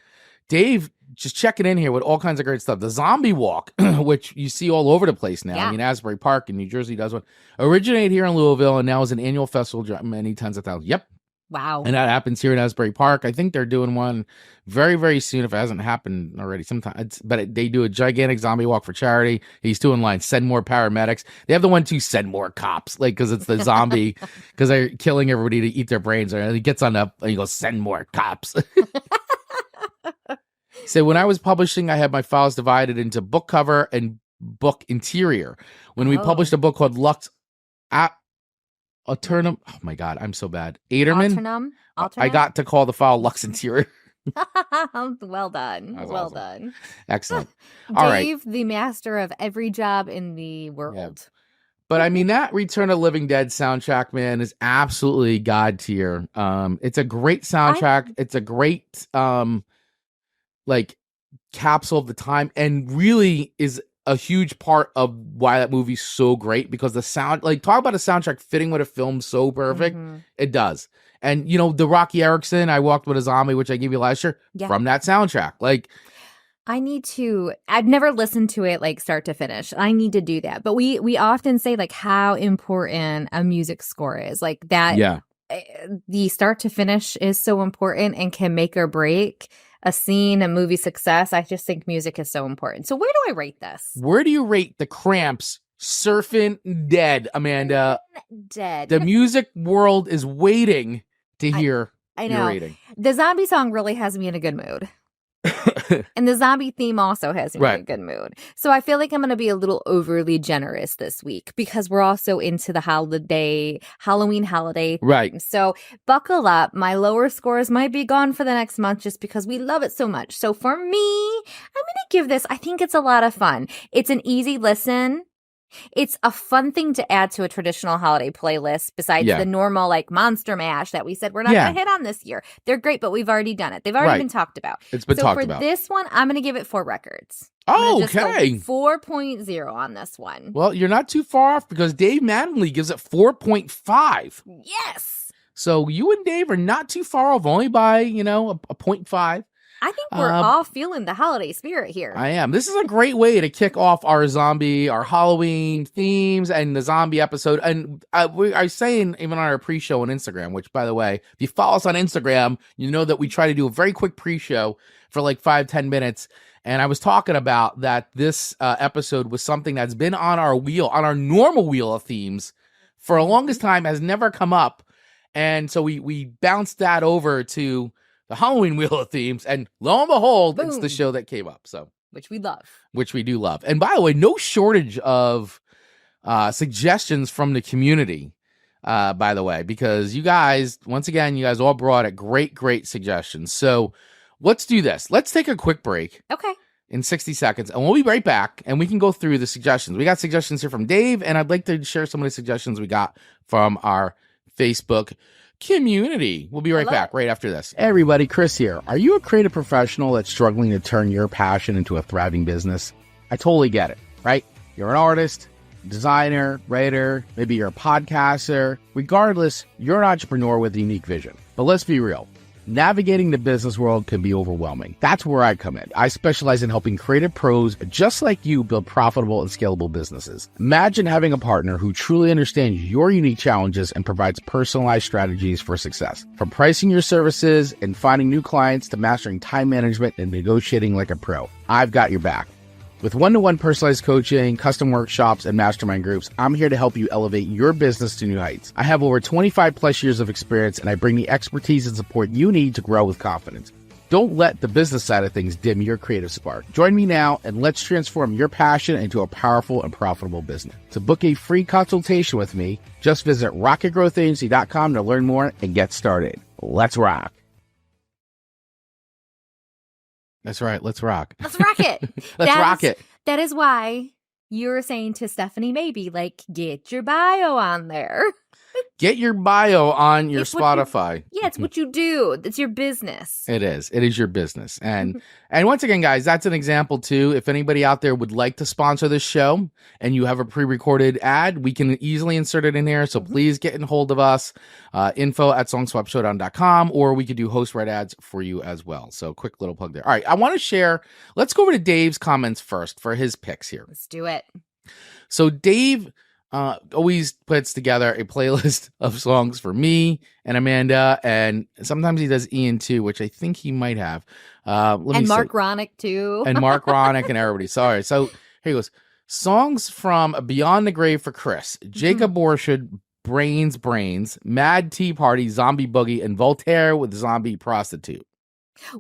Dave, just checking in here with all kinds of great stuff. The Zombie Walk, which you see all over the place now. I mean, Asbury Park in New Jersey does one. Originated here in Louisville and now is an annual festival, many tens of thousands. Yep. Wow. And that happens here in Asbury Park. I think they're doing one very, very soon if it hasn't happened already. Sometimes, they do a gigantic zombie walk for charity. He's doing line, send more paramedics. They have the one to send more cops, like, because it's the zombie, because they're killing everybody to eat their brains. And he gets on up and he goes, send more cops. So when I was publishing, I had my files divided into book cover and book interior. When we published a book called Lux Alternum. Oh my God, I'm so bad. Alternum. I got to call the file Lux Interior. Well done. Well awesome. Done. Excellent. All right. Dave, the master of every job in the world. Yeah. But I mean, that Return of the Living Dead soundtrack, man, is absolutely God tier. It's a great soundtrack. It's a great like capsule of the time, and really is a huge part of why that movie's so great, because the sound, like, talk about a soundtrack fitting with a film so perfect. It does. And you know, the Rocky Erickson, I Walked with a Zombie, which I gave you last year, from that soundtrack. Like, I've never listened to it like start to finish. I need to do that. But we often say like how important a music score is, like that. The start to finish is so important and can make or break a scene, a movie success. I just think music is so important. So where do I rate this? Where do you rate the Cramps Surfin' Dead, Amanda? Dead. The music world is waiting to hear I know. your rating. The zombie song really has me in a good mood. And the zombie theme also has me in a Right. good mood. So I feel like I'm going to be a little overly generous this week because we're also into the Halloween holiday. Right. So buckle up. My lower scores might be gone for the next month just because we love it so much. So for me, I'm going to give this, I think it's a lot of fun. It's an easy listen. It's a fun thing to add to a traditional holiday playlist besides Yeah. the normal like Monster Mash that we said we're not Yeah. going to hit on this year. They're great, but we've already done it. They've already Right. been talked about. It's been So talked for about. this one, I'm going to give it 4 records. I'm gonna just go Okay. 4.0 on this one. Well, you're not too far off because Dave Mattingly gives it 4.5. Yes. So you and Dave are not too far off, only by, a 0.5. I think we're all feeling the holiday spirit here. I am. This is a great way to kick off our Halloween themes and the zombie episode. And I was saying even on our pre-show on Instagram, which, by the way, if you follow us on Instagram, you know that we try to do a very quick pre-show for like 5-10 minutes. And I was talking about that this episode was something that's been on our normal wheel of themes for the longest time, has never come up. And so we bounced that over to the Halloween wheel of themes, and lo and behold, it's the Boom. show that came up. So, Which we love. which we do love. And by the way, no shortage of suggestions from the community, by the way, because you guys, once again, you guys all brought it great suggestions. So let's do this. Let's take a quick break Okay. in 60 seconds, and we'll be right back, and we can go through the suggestions. We got suggestions here from Dave, and I'd like to share some of the suggestions we got from our Facebook community. We'll be right back right after this. Hey everybody, Chris here. Are you a creative professional that's struggling to turn your passion into a thriving business? I totally get it, right? You're an artist, designer, writer, maybe you're a podcaster. Regardless, you're an entrepreneur with a unique vision. But let's be real. Navigating the business world can be overwhelming. That's where I come in. I specialize in helping creative pros just like you build profitable and scalable businesses. Imagine having a partner who truly understands your unique challenges and provides personalized strategies for success. From pricing your services and finding new clients to mastering time management and negotiating like a pro, I've got your back. With one-to-one personalized coaching, custom workshops, and mastermind groups, I'm here to help you elevate your business to new heights. I have over 25 plus years of experience, and I bring the expertise and support you need to grow with confidence. Don't let the business side of things dim your creative spark. Join me now, and let's transform your passion into a powerful and profitable business. To book a free consultation with me, just visit rocketgrowthagency.com to learn more and get started. Let's rock. That's right. Let's rock. Let's rock it. Let's rock it. That is why you were saying to Stephanie Mabey, like, get your bio on there. Get your bio on your It's what you- Spotify. Yeah, it's what you do. It's your business. It is. It is your business. And once again, guys, that's an example too. If anybody out there would like to sponsor this show and you have a pre-recorded ad, we can easily insert it in here. So please get in hold of us, info@songswapshowdown.com, or we could do host read ads for you as well. So quick little plug there. All right. I want to share, let's go over to Dave's comments first for his picks here. Let's do it. So Dave always puts together a playlist of songs for me and Amanda, and sometimes he does Ian too, which I think he might have. And Mark Ronick too. And Mark Ronick and everybody. Sorry. So here he goes. Songs from Beyond the Grave for Chris, Jacob Borshad, Brains, Mad Tea Party, Zombie Boogie, and Voltaire with Zombie Prostitute.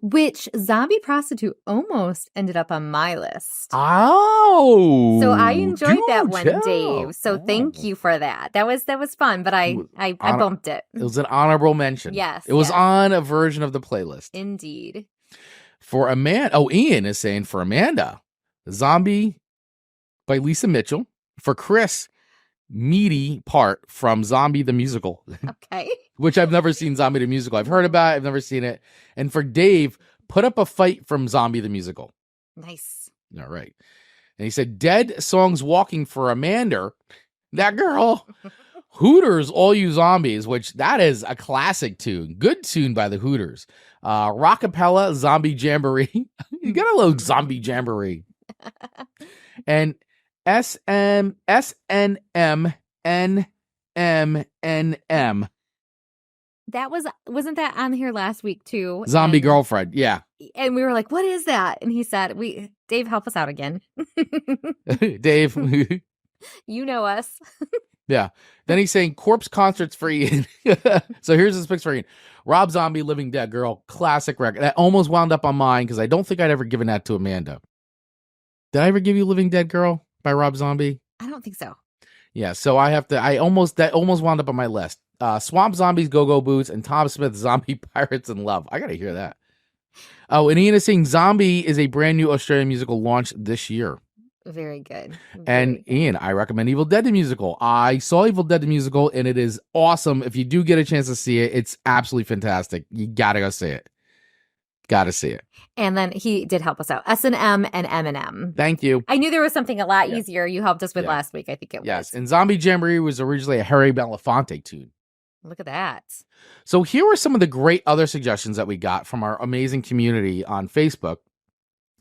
Which Zombie Prostitute almost ended up on my list. Oh, So I enjoyed that do one, tell. Dave. So thank you for that. That was fun, but I bumped it. It was an honorable mention. Yes, It was yes. on a version of the playlist. Indeed. For Amanda, Ian is saying for Amanda, Zombie by Lisa Mitchell. For Chris, Meaty Part from Zombie the Musical, Okay. which I've never seen Zombie the Musical. I've heard about it. I've never seen it. And for Dave, Put Up a Fight from Zombie the Musical. Nice. All right. And he said, Dead Songs Walking for Amanda. That girl. Hooters, All You Zombies, which that is a classic tune. Good tune by the Hooters. Rockapella, Zombie Jamboree. You gotta love Zombie Jamboree. And SNMNMNM. Wasn't that on here last week too? Zombie And- Girlfriend. Yeah. And we were like, what is that? And he said, Dave, help us out again. Dave. You know us. Yeah. Then he's saying corpse concerts for Ian. So here's his picks for Ian. Rob Zombie, Living Dead Girl, classic record. That almost wound up on mine because I don't think I'd ever given that to Amanda. Did I ever give you Living Dead Girl by Rob Zombie? I don't think so. Yeah, so that almost wound up on my list. Swamp Zombies, Go-Go Boots, and Tom Smith, Zombie Pirates in Love. I gotta hear that. Oh, and Ian is saying Zombie is a brand new Australian musical launched this year. Very good. And Ian, I recommend Evil Dead the musical. I saw Evil Dead the musical, and it is awesome. If you do get a chance to see it, it's absolutely fantastic. You gotta go see it. Gotta see it. And then he did help us out. S&M and M&M. Thank you. I knew there was something a lot easier you helped us with last week. I think it was. Yes, and Zombie Jamboree was originally a Harry Belafonte tune. Look at that. So here were some of the great other suggestions that we got from our amazing community on Facebook.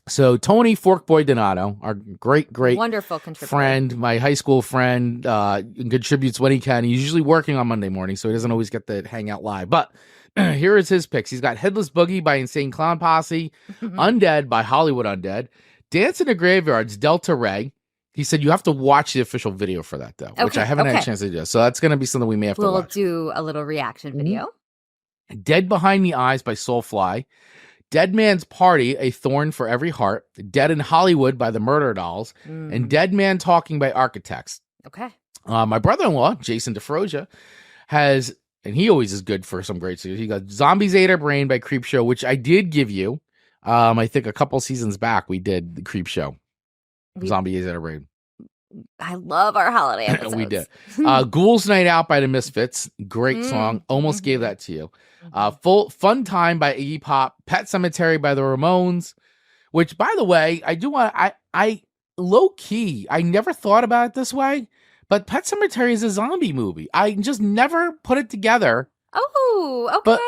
So Tony Forkboy Donato, our great wonderful contributor, friend, my high school friend, contributes when he can. He's usually working on Monday morning, so he doesn't always get to hang out live. But here is his picks. He's got Headless Boogie by Insane Clown Posse, Undead by Hollywood Undead, Dance in the Graveyards, Delta Ray. He said you have to watch the official video for that, though, which I haven't had a chance to do. So that's going to be something we may have to watch. We'll do a little reaction video. Dead Behind the Eyes by Soulfly, Dead Man's Party, A Thorn for Every Heart, Dead in Hollywood by the Murder Dolls, and Dead Man Talking by Architects. Okay. My brother-in-law, Jason DeFroja, has, and he always is good for some great series, he got Zombies Ate Our Brain by Creepshow, which I did give you. I think a couple seasons back we did the Creepshow. Zombies Ate Our Brain. I love our holiday episodes. We did. Ghouls Night Out by the Misfits. Great song. Almost gave that to you. Full Fun Time by Iggy Pop. Pet Cemetery by the Ramones. Which, by the way, I do want I low key, I never thought about it this way, but Pet Cemetery is a zombie movie. I just never put it together. Oh, okay. But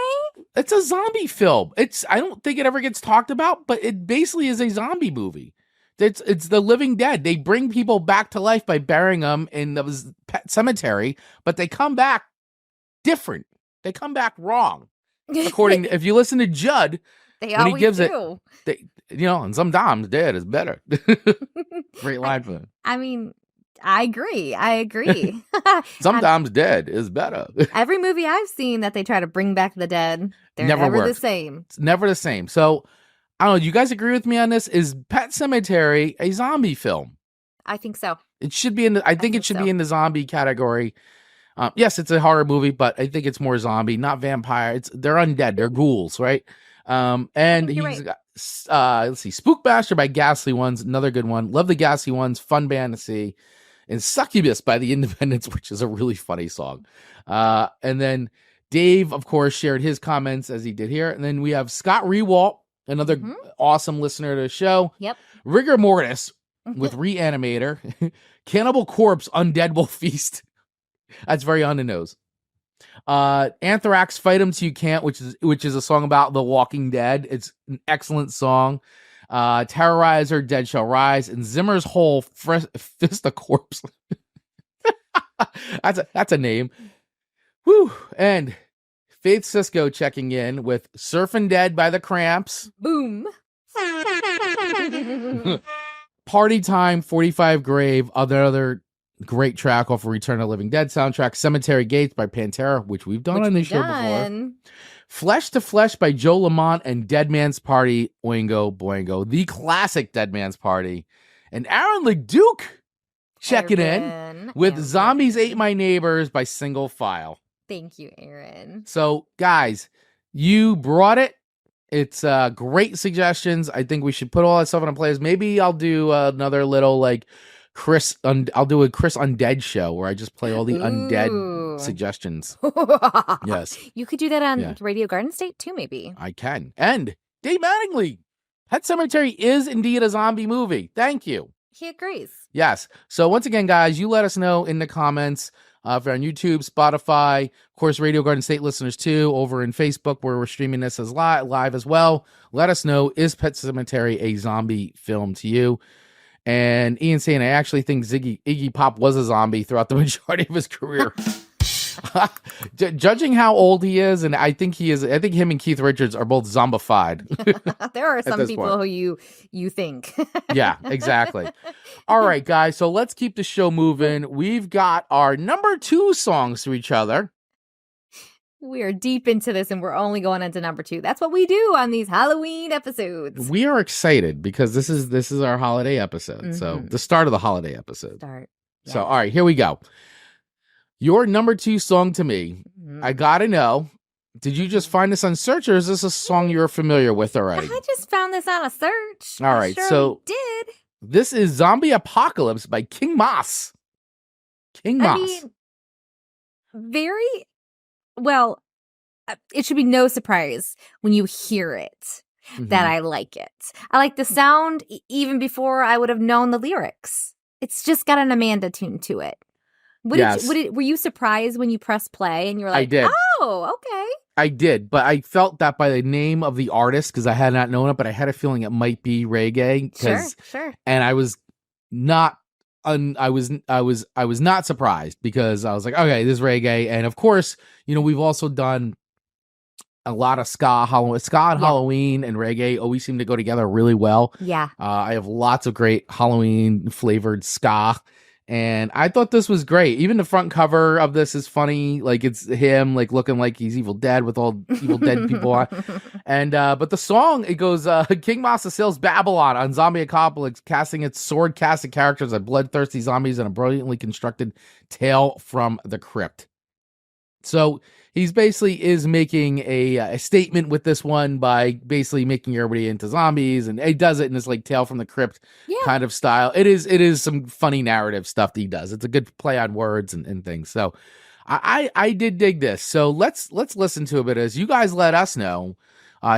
it's a zombie film. I don't think it ever gets talked about, but it basically is a zombie movie. It's the living dead. They bring people back to life by burying them in the pet cemetery, but they come back different. They come back wrong. According to, if you listen to Judd, when he gives do. And sometimes dead is better. Great line for them. I mean, I agree. Sometimes dead is better. Every movie I've seen that they try to bring back the dead, they're never the same. It's never the same. So I don't know. Do you guys agree with me on this? Is Pet Cemetery a zombie film? I think so. It should be in the. I think it should be in the zombie category. Yes, it's a horror movie, but I think it's more zombie, not vampire. They're undead. They're ghouls, right? And he's got let's see, Spook Bastard by Ghastly Ones, another good one. Love the Ghastly Ones, fun band to see. And Succubus by the Independents, which is a really funny song. And then Dave, of course, shared his comments as he did here. And then we have Scott Rewalt, another awesome listener to the show. Yep. Rigor Mortis with Reanimator. Cannibal Corpse, Undead Will Feast. That's very on the nose. Anthrax, Fight 'Em Till You Can't, which is a song about The Walking Dead. It's an excellent song. Terrorizer, Dead Shall Rise, and Zimmer's Hole, Fist of Corpse. That's a name. Whew. And Faith Cisco checking in with Surfin' Dead by the Cramps. Boom. Party Time, 45 Grave, other great track off of Return of the Living Dead soundtrack. Cemetery Gates by Pantera, which we've done on this show before. Flesh to Flesh by Joe Lamont, and Dead Man's Party, Oingo Boingo, the classic Dead Man's Party. And Aaron LeDuc checking in with Zombies Ate My Neighbors by Single File. Thank you, Aaron. So, guys, you brought it. It's great suggestions. I think we should put all that stuff on a playlist. Maybe I'll do another little I'll do a Chris Undead show where I just play all the undead suggestions. Yes. You could do that on Radio Garden State too, maybe. I can. And Dave Mattingly, Pet Cemetery is indeed a zombie movie. Thank you. He agrees. Yes. So once again, guys, you let us know in the comments if you're on YouTube, Spotify, of course, Radio Garden State listeners too, over in Facebook where we're streaming this as live as well. Let us know, is Pet Cemetery a zombie film to you? And Ian saying, I actually think Iggy Pop was a zombie throughout the majority of his career. Judging how old he is, and I think him and Keith Richards are both zombified. There are some this people point. who you think. Yeah, exactly. All right, guys. So let's keep the show moving. We've got our number 2 songs to each other. We are deep into this and we're only going into number 2. That's what we do on these Halloween episodes. We are excited because this is our holiday episode. So the start of the holiday episode. Start. So, all right, here we go. Your number 2 song to me, I gotta know, did you just find this on search or is this a song you're familiar with already? I just found this on a search. All right, so did. This is Zombie Apocalypse by King Moss. King Moss. I mean, well, it should be no surprise when you hear it that I like it. I like the sound even before I would have known the lyrics. It's just got an Amanda tune to it. Were you surprised when you press play and you were like, I did. Oh, okay. I did, but I felt that by the name of the artist, because I had not known it, but I had a feeling it might be reggae. Sure. And I was not I was not surprised because I was like, okay, this is reggae. And of course, we've also done a lot of ska and Halloween and reggae always seem to go together really well. Yeah. I have lots of great Halloween flavored ska. And I thought this was great. Even the front cover of this is funny. Like it's him like looking like he's Evil Dead with all Evil Dead people on. And but the song, it goes, King Moss assails Babylon on zombie apocalypse, casting its sword-casted characters as bloodthirsty zombies in a brilliantly constructed tale from the crypt. So he's basically is making a statement with this one by basically making everybody into zombies, and he does it in this like tale from the crypt kind of style. It is some funny narrative stuff that he does. It's a good play on words and things. So I did dig this. So let's listen to a bit as you guys let us know.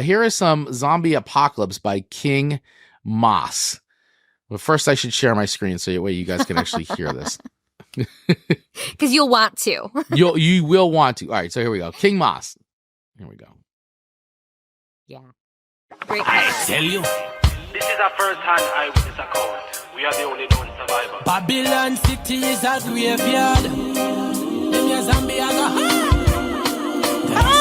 Here is some Zombie Apocalypse by King Moss. But first I should share my screen so that way you guys can actually hear this. Because you'll want to. You will want to. All right, so here we go. King Moss. Here we go. Yeah. Great. I tell you, this is a first-hand eyewitness account. We are the only known survivors. Babylon City is a graveyard. Them your zombie are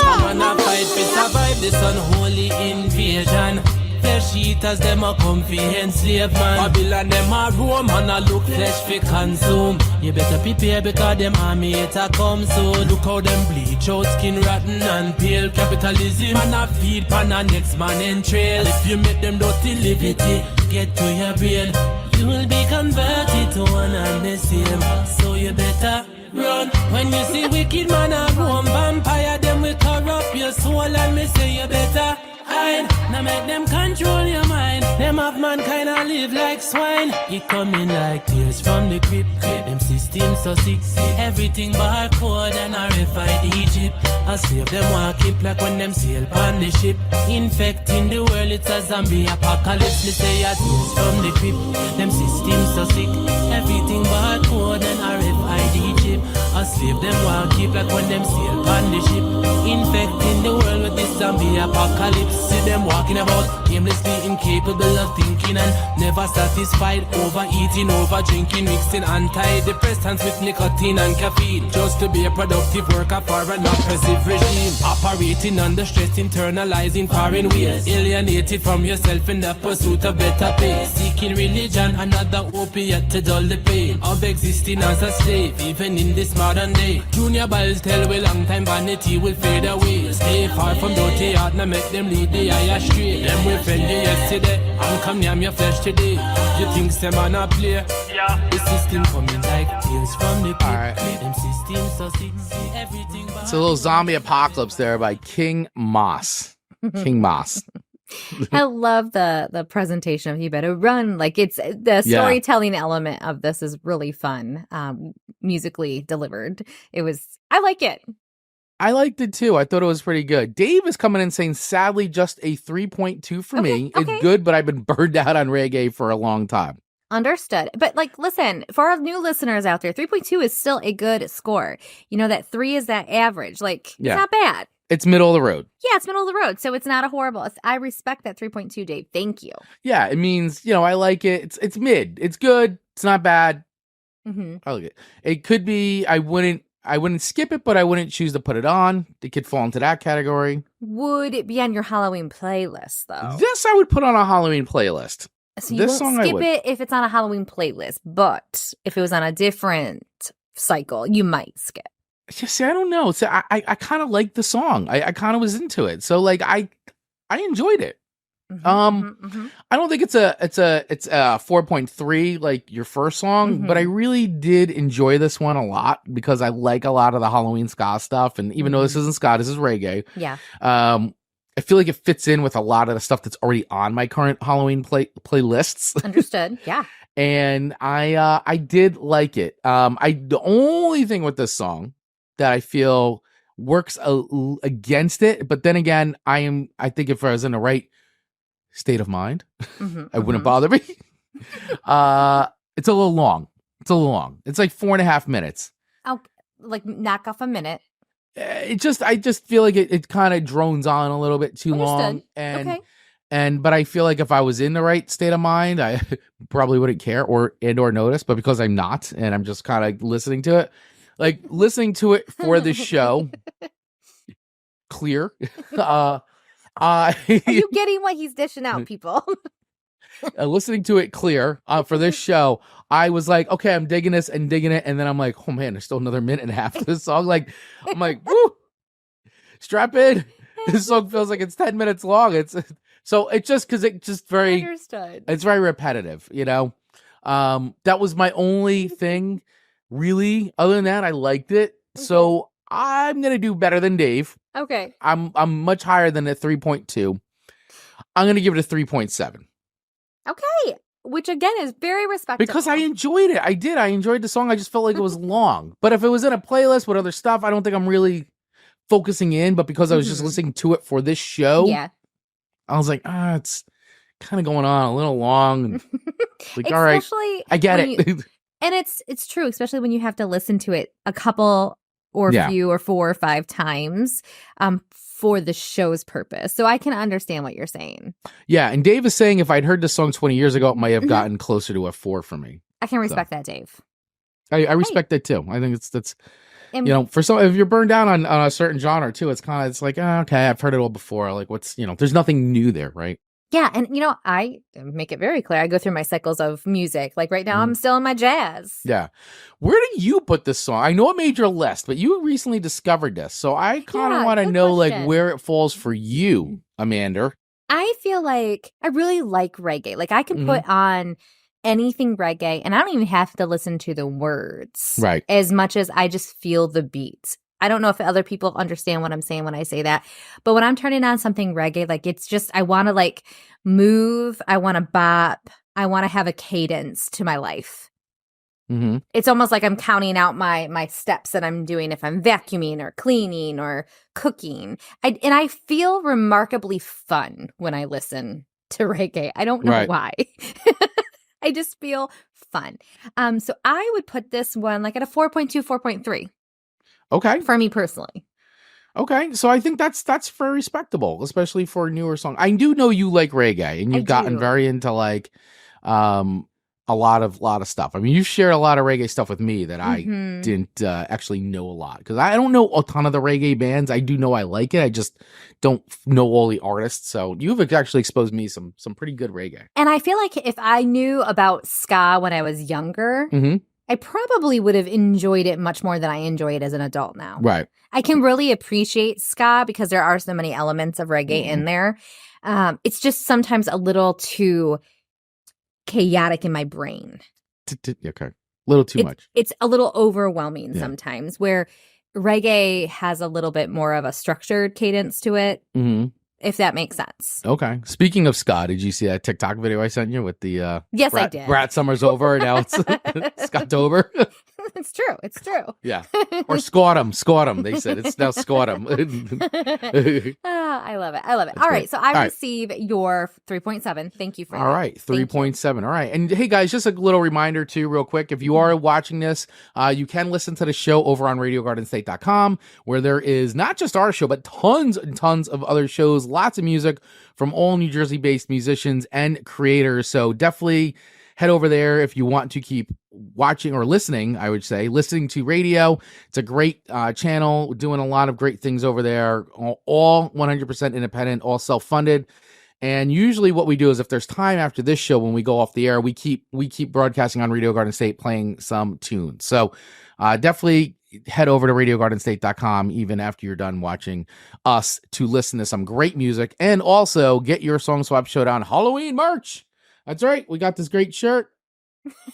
someone a fight to survive this unholy invasion. Flesh eaters, them a comfy enslave man. Babylon, them a roam and a look flesh fi consume. You better prepare because them army it a come soon. Look how them bleach out, skin rotten and pale. Capitalism and a feed pan a next man entrails. If you make them dirty liberty, get to your brain, you will be converted to one and the same. So you better run. When you see wicked man a roam, vampire them will corrupt your soul, and me say you better hide. Now make them control your mind. Them have mankind and live like swine. It coming like tears from the crypt. Them systems so sick. Everything barcode and RFID Egypt. I save them walk it like when them sail on the ship. Infecting the world, it's a zombie apocalypse. Me say a tears from the crypt. Them systems so sick. Everything barcode and RFID Egypt. I save them walk it like when them sail on the ship. Infecting the world with this zombie apocalypse. See them walking about aimlessly incapable of thinking and never satisfied, overeating, over drinking, mixing antidepressants with nicotine and caffeine just to be a productive worker for an oppressive regime. Operating under stress, internalizing foreign ways, alienated from yourself in the pursuit of better pay. Seeking religion, another opiate to dull the pain of existing as a slave, even in this modern day. Junior Biles tell we long time vanity will fade away. Stay far from dirty art, now make them lead the eye astray. Them we friend you yesterday, and come near your flesh today. You think some man a play? Yeah. The system coming like tears from the pit. Alright. Them systems so sick, everything. It's a little Zombie Apocalypse there by King Moss. King Moss. I love the presentation of You Better Run. Like it's the storytelling element of this is really fun. Musically delivered. I like it. I liked it too. I thought it was pretty good. Dave is coming in saying, sadly, just a 3.2 for me. Okay. It's good, but I've been burned out on reggae for a long time. Understood. But like, listen, for our new listeners out there, 3.2 is still a good score. You know that 3 is that average. Like, it's not bad. It's middle of the road. Yeah, it's middle of the road. So it's not a horrible. I respect that 3.2, Dave. Thank you. Yeah, it means, I like it. It's mid. It's good. It's not bad. Mm-hmm. I like it. It could be, I I wouldn't skip it, but I wouldn't choose to put it on. It could fall into that category. Would it be on your Halloween playlist, though? This I would put on a Halloween playlist. So you this won't song I skip would. it if it's on a Halloween playlist, but if it was on a different cycle, you might skip. See, I don't know. So I kind of like the song. I kind of was into it. So like I enjoyed it. I don't think it's a 4.3 like your first song, but I really did enjoy this one a lot because I like a lot of the Halloween ska stuff. And even though this isn't ska, this is reggae. Yeah. I feel like it fits in with a lot of the stuff that's already on my current Halloween playlists. Understood. Yeah. And I did like it. The only thing with this song that I feel works against it, but then again, I think if I was in the right state of mind, it wouldn't bother me. It's a little long. It's like 4.5 minutes. Oh, like knock off a minute. I just feel like it kind of drones on a little bit too long. And but I feel like if I was in the right state of mind, I probably wouldn't care or notice. But because I'm not, and I'm just kind of listening to it for the show, clear. Are you getting what he's dishing out, people? Listening to it clear for this show, I was like, okay, I'm digging this and digging it, and then I'm like, oh man, there's still another minute and a half to this song. Like, I'm like, woo, strap in. This song feels like it's 10 minutes long. It's very Understood. It's very repetitive, you know. That was my only thing, really. Other than that, I liked it. Okay. So I'm gonna do better than Dave. Okay. I'm much higher than a 3.2. I'm gonna give it a 3.7. Okay. Which again is very respectable. Because I enjoyed it. I enjoyed the song. I just felt like it was long. But if it was in a playlist with other stuff, I don't think I'm really focusing in. But because I was just listening to it for this show, yeah, I was like, it's kind of going on a little long. Like, all right, I get it. And it's true, especially when you have to listen to it a couple or few or 4 or 5 times for the show's purpose. So I can understand what you're saying. Yeah, and Dave is saying if I'd heard this song 20 years ago, it might have gotten closer to a 4 for me. I can respect that, Dave. I respect that too. I think that's you know, for some, if you're burned down on a certain genre too, it's like, okay, I've heard it all before. Like, what's, there's nothing new there, right? Yeah, and I make it very clear. I go through my cycles of music. Like right now, I'm still in my jazz. Yeah. Where do you put this song? I know it made your list, but you recently discovered this. So I kind of want to know like where it falls for you, Amanda. I feel like I really like reggae. Like I can put on anything reggae and I don't even have to listen to the words. Right. As much as I just feel the beats. I don't know if other people understand what I'm saying when I say that, but when I'm turning on something reggae, like it's just, I want to like move, I want to bop, I want to have a cadence to my life. It's almost like I'm counting out my steps that I'm doing if I'm vacuuming or cleaning or cooking. And I feel remarkably fun when I listen to reggae. I don't know why. I just feel fun. So I would put this one like at a 4.2, 4.3. Okay. For me personally. Okay. So I think that's very respectable, especially for a newer song. I do know you like reggae and you've gotten very into like a lot of stuff. I mean, you shared a lot of reggae stuff with me that I didn't actually know a lot because I don't know a ton of the reggae bands. I do know I like it. I just don't know all the artists. So you've actually exposed me some pretty good reggae. And I feel like if I knew about ska when I was younger, I probably would have enjoyed it much more than I enjoy it as an adult now. Right. I can really appreciate ska because there are so many elements of reggae in there. It's just sometimes a little too chaotic in my brain. Okay. A little too much. It's a little overwhelming sometimes where reggae has a little bit more of a structured cadence to it. If that makes sense. Okay. Speaking of ska, did you see that TikTok video I sent you with the Yes, I did. Brat Summer's over and now it's Scottober? It's true. It's true. Yeah. Or Squatum. They said it's now Squatum. I love it. All great. right. So I receive your 3.7. Thank you for that. All right. 3.7. All right. And hey, guys, just a little reminder, too, real quick. If you are watching this, you can listen to the show over on RadioGardenState.com, where there is not just our show, but tons and tons of other shows, lots of music from all New Jersey-based musicians and creators. So definitely head over there if you want to keep watching or listening, I would say, listening to radio. It's a great channel, doing a lot of great things over there, all 100% independent, all self-funded. And usually what we do is if there's time after this show, when we go off the air, we keep broadcasting on Radio Garden State, playing some tunes. So definitely head over to RadioGardenState.com even after you're done watching us to listen to some great music, and also get your Song Swap Showdown Halloween merch. That's right. We got this great shirt.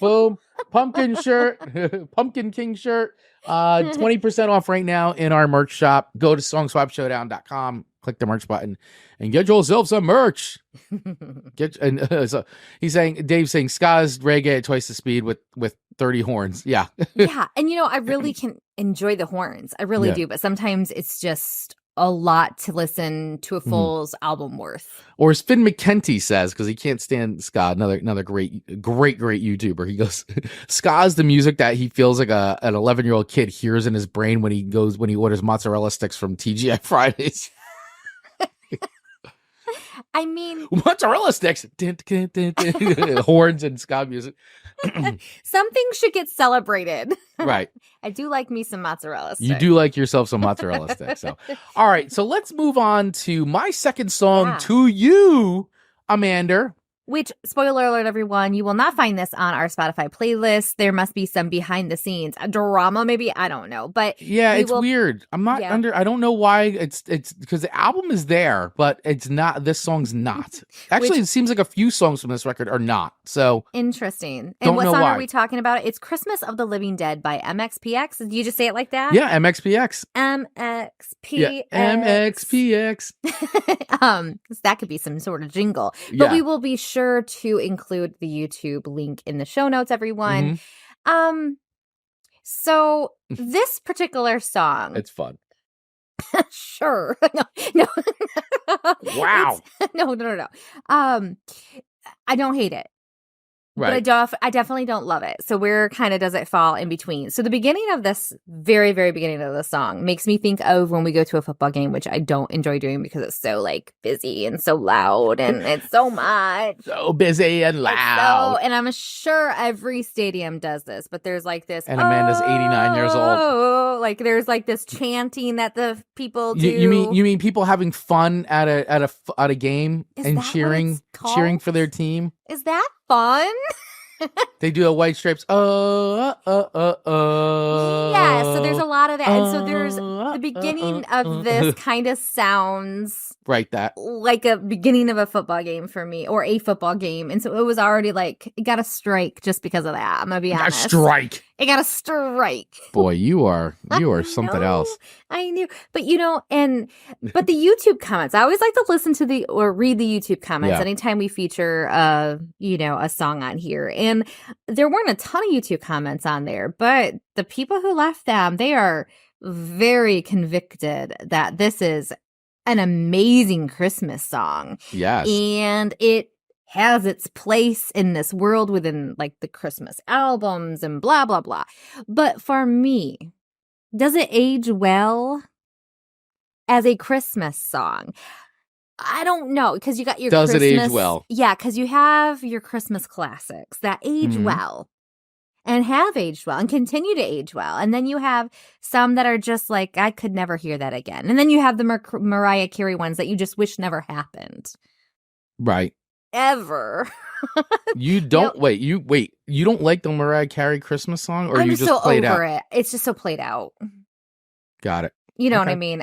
Boom. Pumpkin shirt. Pumpkin King shirt. 20% off right now in our merch shop. Go to songswapshowdown.com, click the merch button, and get yourself some merch. So he's saying, Dave's saying, ska's reggae at twice the speed with 30 horns. Yeah. Yeah. And I really can enjoy the horns. I really do. But sometimes it's just a lot to listen to a full album worth. Or as Finn McKenty says, because he can't stand ska, another great YouTuber. He goes, ska is the music that he feels like an 11-year-old kid hears in his brain when he orders mozzarella sticks from TGI Fridays. I mean, mozzarella sticks, horns and ska music. Some things should get celebrated. Right. I do like me some mozzarella sticks. You do like yourself some mozzarella sticks. So, all right. So let's move on to my second song to you, Amanda. Which, spoiler alert, everyone, you will not find this on our Spotify playlist. There must be some behind the scenes, a drama, maybe. I don't know, but yeah, it's weird. I'm not I don't know why it's because the album is there, but it's not. This song's not. Actually, it seems like a few songs from this record are not. So interesting. And what song are we talking about? It's "Christmas of the Living Dead" by MXPX. Did you just say it like that? Yeah, MXPX. MXPX. Yeah, MXPX. That could be some sort of jingle, but we will be sure to include the YouTube link in the show notes, everyone. So this particular song, it's fun. Sure. No. Wow. No. I don't hate it. Right. But I definitely don't love it. So where kind of does it fall in between? So the beginning of this, very, very beginning of the song, makes me think of when we go to a football game, which I don't enjoy doing because it's so busy and so loud and it's so much. So busy and loud. And I'm sure every stadium does this, but there's this. And Amanda's 89 years old. There's this chanting that the people do. You mean people having fun at a game and cheering for their team? Is that fun? They do a White Stripes. Yeah, so there's a lot of that. And so there's the beginning of this kind of sounds that like a beginning of a football game for me, or a football game. And so it was already it got a strike just because of that. I'm gonna be honest. It got a strike. Boy, you are something else. I knew. But but the YouTube comments, I always like to listen to or read the YouTube comments anytime we feature a song on here. And there weren't a ton of YouTube comments on there, but the people who left them, they are very convicted that this is an amazing Christmas song. Yes. And it has its place in this world within the Christmas albums and blah, blah, blah. But for me, does it age well as a Christmas song? I don't know, because you got your Does Christmas. It age well? Yeah, because you have your Christmas classics that age well and have aged well and continue to age well. And then you have some that are just I could never hear that again. And then you have the Mariah Carey ones that you just wish never happened. Right. Ever. You don't you don't like the Mariah Carey Christmas song, or I'm you just so played over out? it. It's just so played out. Got it. You know what I mean?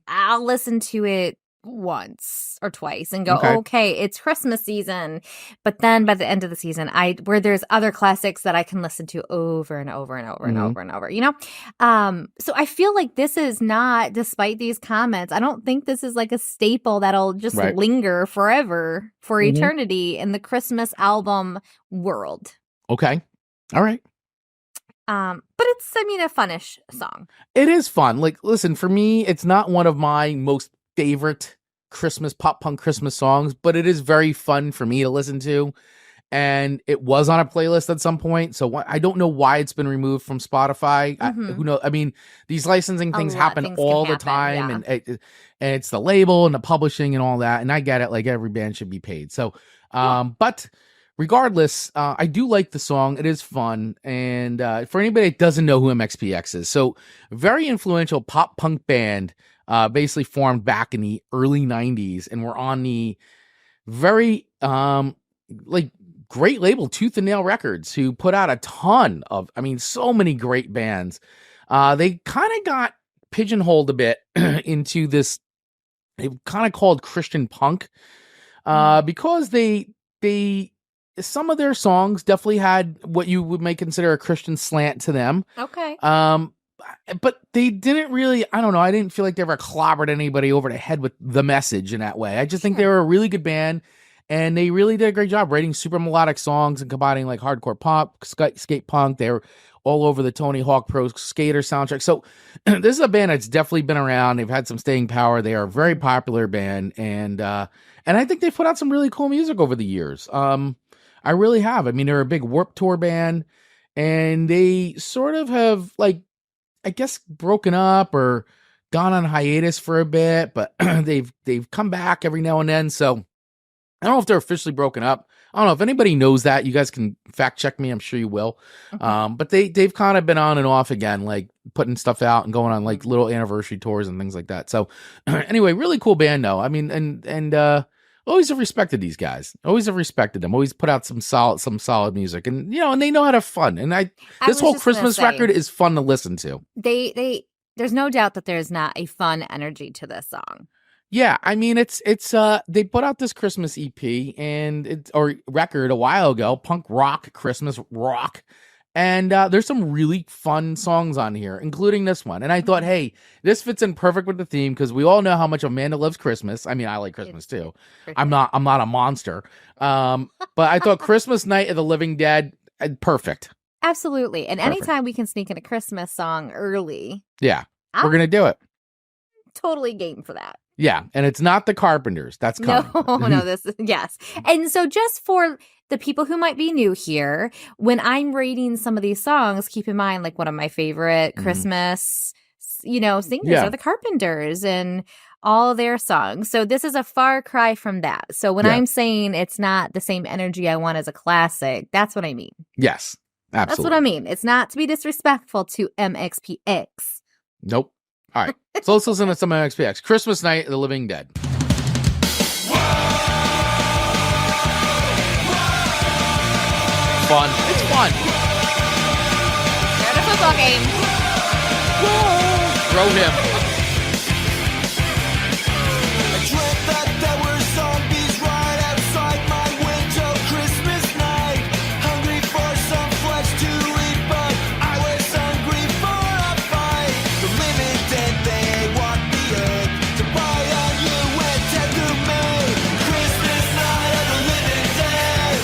I'll listen to it once or twice and go, okay, it's Christmas season. But then by the end of the season, where there's other classics that I can listen to over and over and over and over and over, So I feel like this is not, despite these comments, I don't think this is a staple that'll just linger forever for eternity in the Christmas album world. Okay. All right. But it's, a funnish song. It is fun. Listen, for me, it's not one of my most favorite Christmas pop punk Christmas songs, but it is very fun for me to listen to. And it was on a playlist at some point, so I don't know why it's been removed from Spotify. Who knows? I mean, these licensing things happen all the time, and it's the label and the publishing and all that. And I get it; every band should be paid. So, but regardless, I do like the song. It is fun. And for anybody that doesn't know who MXPX is, so very influential pop punk band, basically formed back in the early 90s. And we're on the very like great label Tooth and Nail Records, who put out a ton of, I mean, so many great bands. They kind of got pigeonholed a bit into this, they kind of called Christian punk, because they some of their songs definitely had what you may consider a Christian slant to them. Okay. But they didn't really, I don't know, I didn't feel like they ever clobbered anybody over the head with the message in that way. I just think they were a really good band, and they really did a great job writing super melodic songs and combining like hardcore pop, skate punk. They were all over the Tony Hawk Pro Skater soundtrack. So this is a band that's definitely been around. They've had some staying power. They are a very popular band, and I think they've put out some really cool music over the years. I really have. I mean, they're a big Warped Tour band, and they sort of have, like, I guess, broken up or gone on hiatus for a bit, but they've come back every now and then. So I don't know if they're officially broken up. I don't know if anybody knows that. You guys can fact check me. I'm sure you will. But they've kind of been on and off again, like putting stuff out and going on like little anniversary tours and things like that. So anyway, really cool band though. I mean, and always have respected these guys. Always have respected them. Always put out some solid music, and and they know how to have fun. And this whole Christmas record is fun to listen to. There's no doubt that there's not a fun energy to this song. Yeah, I mean it's they put out this Christmas EP or record a while ago, punk rock, Christmas rock. And there's some really fun songs on here, including this one. And I thought, hey, this fits in perfect with the theme, because we all know how much Amanda loves Christmas. I mean, I like Christmas too. I'm not a monster. But I thought Christmas Night of the Living Dead, perfect. Absolutely. And anytime we can sneak in a Christmas song early. Yeah, we're going to do it. Totally game for that. Yeah, and it's not the Carpenters. That's coming. No, yes. And so just for the people who might be new here, when I'm rating some of these songs, keep in mind, like, one of my favorite Christmas, singers are the Carpenters and all their songs. So this is a far cry from that. So when I'm saying it's not the same energy I want as a classic, that's what I mean. Yes, absolutely. That's what I mean. It's not to be disrespectful to MXPX. Nope. All right, so let's listen to some MXPX. Christmas Night of the Living Dead. Fun. It's fun. They're at a football game. Throw him. I dreamt that there were zombies right outside my window Christmas night. Hungry for some flesh to eat, but I was hungry for a fight. The living dead, they walk the earth to buy on you and tend to me. Christmas night of the living dead.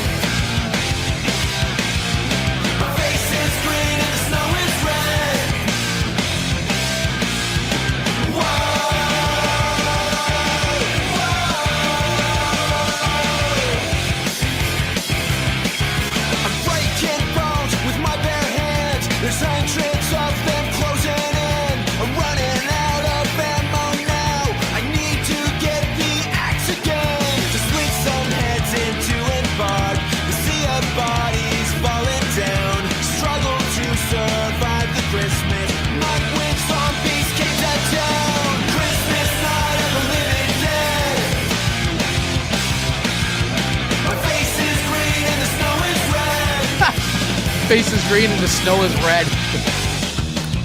My face is green and the snow is red. I'm breaking bones with my bare hands. There's hundreds of them closing in. I'm running out of ammo now. I need to get the axe again to split some heads into and bark. The sea of bodies falling down. Struggle to survive the Christmas night when zombies came to town. Christmas night of the living dead. My face is green and the snow is red. Face is green and the snow is red.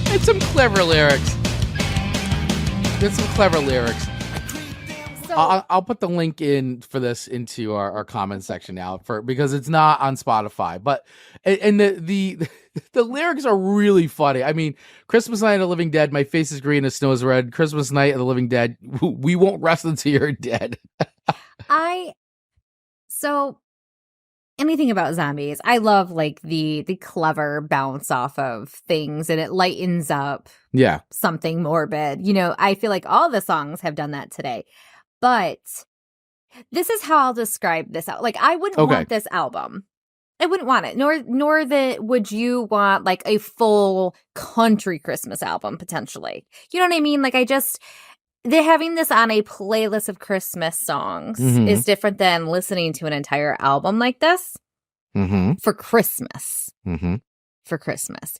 It's some clever lyrics. So I'll put the link in for this into our comment section now because it's not on Spotify. But and the lyrics are really funny. I mean, Christmas Night of the Living Dead, my face is green, the snow is red. Christmas Night of the Living Dead, we won't rest until you're dead. So anything about zombies, I love like the clever bounce off of things, and it lightens up something morbid. I feel like all the songs have done that today. But this is how I'll describe this out. Like, I wouldn't want this album. I wouldn't want it. Nor would you want like a full country Christmas album potentially. You know what I mean? Like, they're having this on a playlist of Christmas songs is different than listening to an entire album like this. for Christmas. Mm-hmm. For Christmas.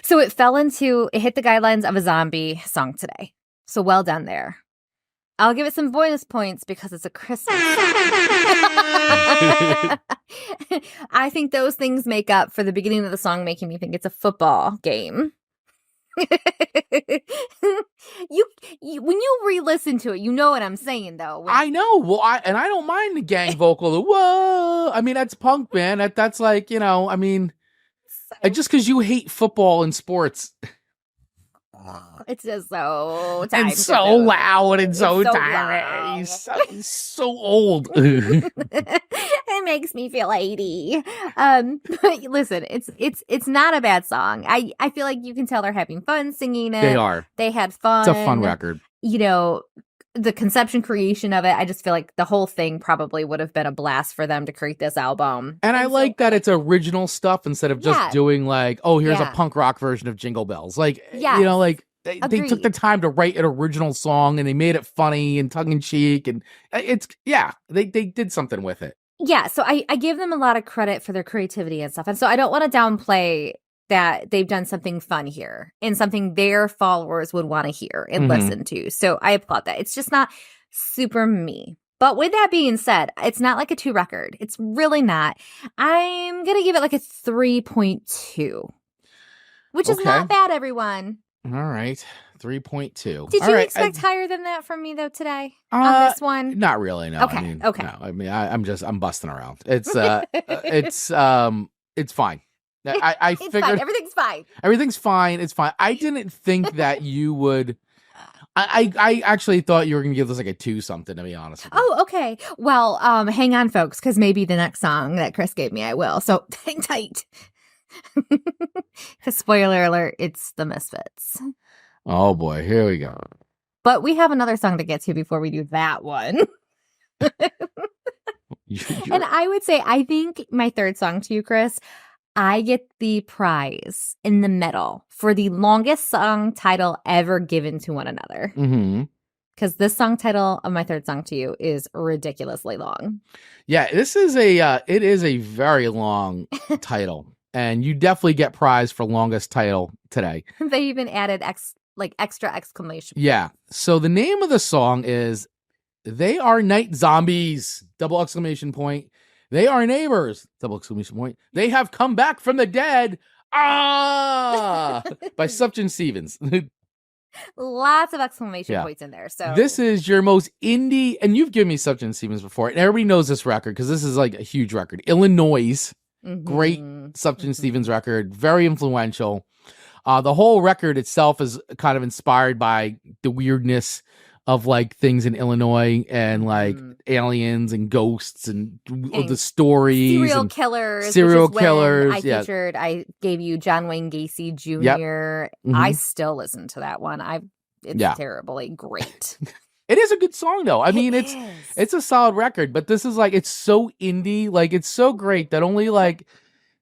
So it hit the guidelines of a zombie song today. So well done there. I'll give it some bonus points because it's a Christmas song. I think those things make up for the beginning of the song making me think it's a football game. When you re-listen to it, you know what I'm saying, though. I know. Well, I don't mind the gang vocal. Whoa! I mean, that's punk, man. That's like, I mean, just because you hate football and sports. It's just so time. It's so loud and so tiring. He's so old. It makes me feel 80. But listen, it's not a bad song. I feel like you can tell they're having fun singing it. They are. They had fun. It's a fun record. The conception creation of it, I just feel like the whole thing probably would have been a blast for them to create this album. And I like that it's original stuff instead of just doing like, oh, here's a punk rock version of Jingle Bells. Like, they took the time to write an original song and they made it funny and tongue in cheek. And they did something with it. Yeah. So I give them a lot of credit for their creativity and stuff. And so I don't want to downplay that they've done something fun here and something their followers would want to hear and listen to. So I applaud that. It's just not super me. But with that being said, it's not like a 2 record. It's really not. I'm going to give it like a 3.2, which is not bad, everyone. All right. 3.2. Did you expect higher than that from me, though, today on this one? Not really, no. Okay, okay. No, I mean, I'm busting around. It's fine. I figured fine. Everything's fine. Everything's fine. It's fine. I didn't think that you would. I actually thought you were going to give this like a 2 something, to be honest with you. Oh, okay. Well, hang on, folks, because maybe the next song that Chris gave me, I will. So hang tight. Spoiler alert, it's the Misfits. Oh, boy. Here we go. But we have another song to get to before we do that one. And I would say, I think my third song to you, Chris, I get the prize in the medal for the longest song title ever given to one another. Because this song title of my third song to you is ridiculously long. Yeah, this is it is a very long title. And you definitely get prize for longest title today. They even added extra exclamation. Yeah. So the name of the song is They Are Night Zombies, ! They are neighbors, ! They have come back from the dead. By Sufjan Stevens. Lots of exclamation points in there. So this is your most indie, and you've given me Sufjan Stevens before, and everybody knows this record because this is like a huge record. Illinois, great Sufjan Stevens record, very influential. The whole record itself is kind of inspired by the weirdness of like things in Illinois and like aliens and ghosts and the stories. Serial killers. I gave you John Wayne Gacy Jr. Yep. I still listen to that one. It's terribly great. It is a good song though. I mean, it's a solid record, but this is like, it's so indie. Like it's so great that only like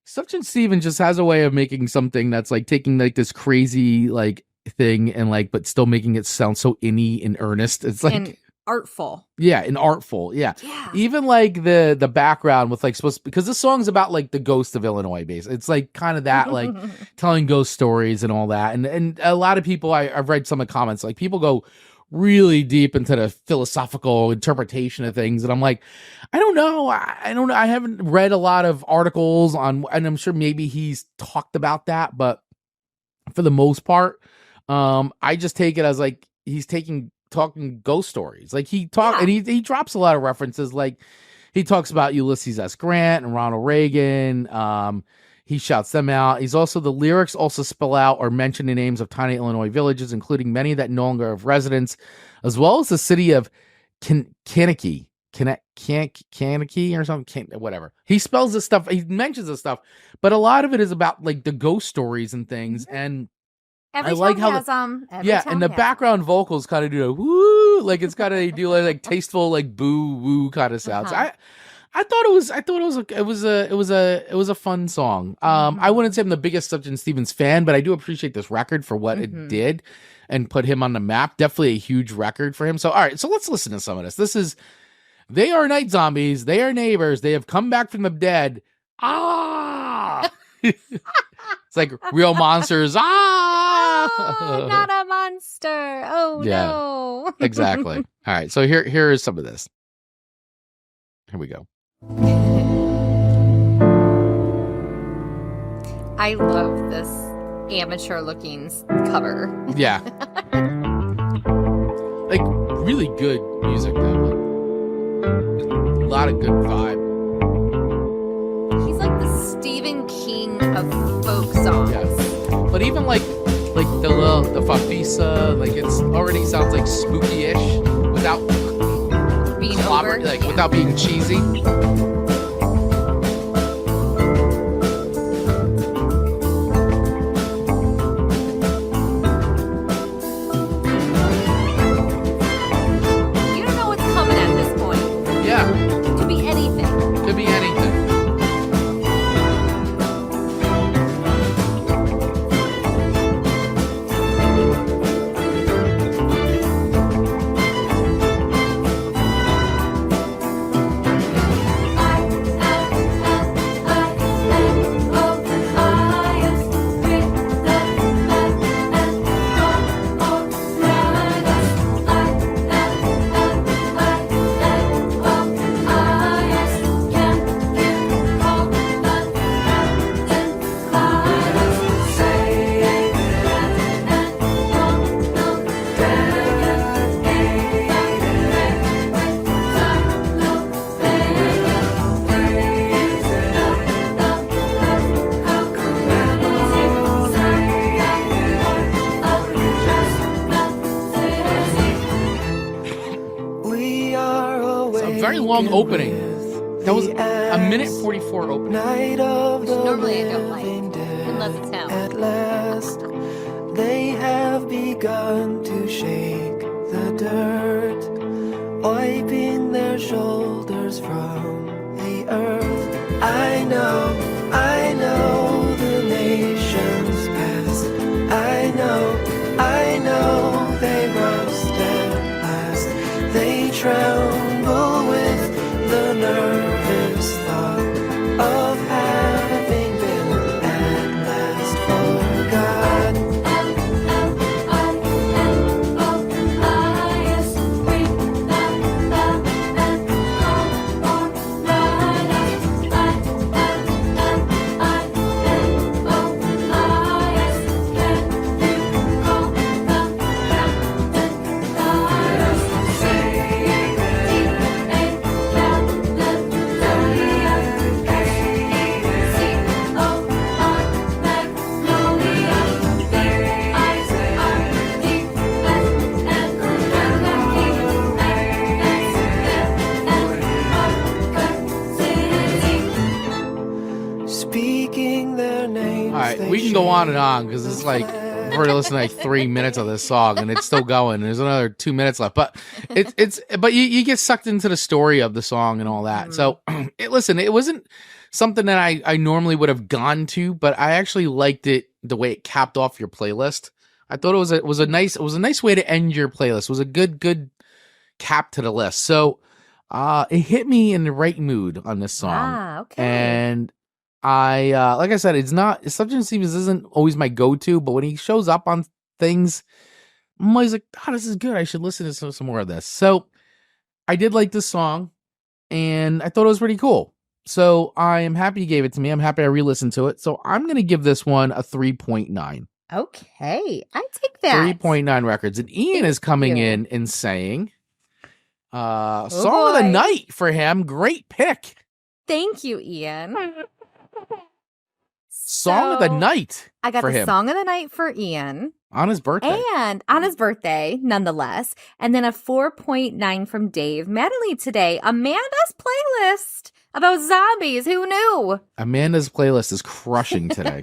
Sufjan Stevens just has a way of making something that's like taking like this crazy like thing and like but still making it sound so indie and earnest. It's like and artful. Yeah, and artful. Yeah. Even like the background with like because this song's about like the ghost of Illinois base. It's like kind of that like telling ghost stories and all that. And a lot of people I've read some of the comments, like people go really deep into the philosophical interpretation of things. And I'm like, I don't know. I haven't read a lot of articles on, and I'm sure maybe he's talked about that, but for the most part, I just take it as like he's talking ghost stories. Like and he drops a lot of references. Like he talks about Ulysses S. Grant and Ronald Reagan. He shouts them out. The lyrics also spell out or mention the names of tiny Illinois villages, including many that no longer have residents, as well as the city of Kankakee or something, whatever. He spells this stuff. He mentions this stuff, but a lot of it is about like the ghost stories and things. And I like how and the background vocals kind of do a woo, like it's kind of do like tasteful like boo woo kind of sounds. I thought it was a fun song. I wouldn't say I'm the biggest Sufjan Stevens fan, but I do appreciate this record for what it did and put him on the map. Definitely a huge record for him. So all right, so let's listen to some of this. This is They Are Night Zombies, They Are Neighbors, They Have Come Back from the Dead ah. It's like real monsters. Ah. Oh, not a monster. Oh, Yeah. no. Exactly. All right. So here is some of this. Here we go. I love this amateur looking cover. Yeah. Like really good music though. A lot of good vibe. He's like the Stephen King of folk songs. Yeah. But even like the Fafisa, like it's already sounds like spooky-ish without Being clobber, over. like Yeah. without being cheesy. You don't know what's coming at this point. Yeah. It could be anything. Could be anything. Very long opening. That was a minute 44 opening. Which normally I don't like. Unless it's him. At last, they have begun to shake the dirt, wiping their shoulders from the earth. I know the nation's past. I know they rust at last. They tremble with the nervous thought of having been at last forgotten. Speaking their names. All right, we can go on and on because it's like we're already listening to like 3 minutes of this song and it's still going. There's another 2 minutes left, but but you get sucked into the story of the song and all that. So listen, it wasn't something that I normally would have gone to, but I actually liked it the way it capped off your playlist. I thought it was a nice way to end your playlist. It was a good cap to the list. So it hit me in the right mood on this song. Ah, okay. And I like I said, Sufjan Stevens isn't always my go-to, but when he shows up on things, I'm always like, oh, this is good. I should listen to some more of this. So I did like this song, and I thought it was pretty cool. So I am happy you gave it to me. I'm happy I re-listened to it. So I'm going to give this one a 3.9. Okay. I take that. 3.9 records. And Ian is coming you. in and saying, Song of boy. the Night for him. Great pick. Thank you, Ian. Song of the So, Night I got for the him. song of the night for Ian. On his birthday. And on his birthday, nonetheless. And then a 4.9 from Dave Madeline today. Amanda's playlist about zombies. Who knew? Amanda's playlist is crushing today.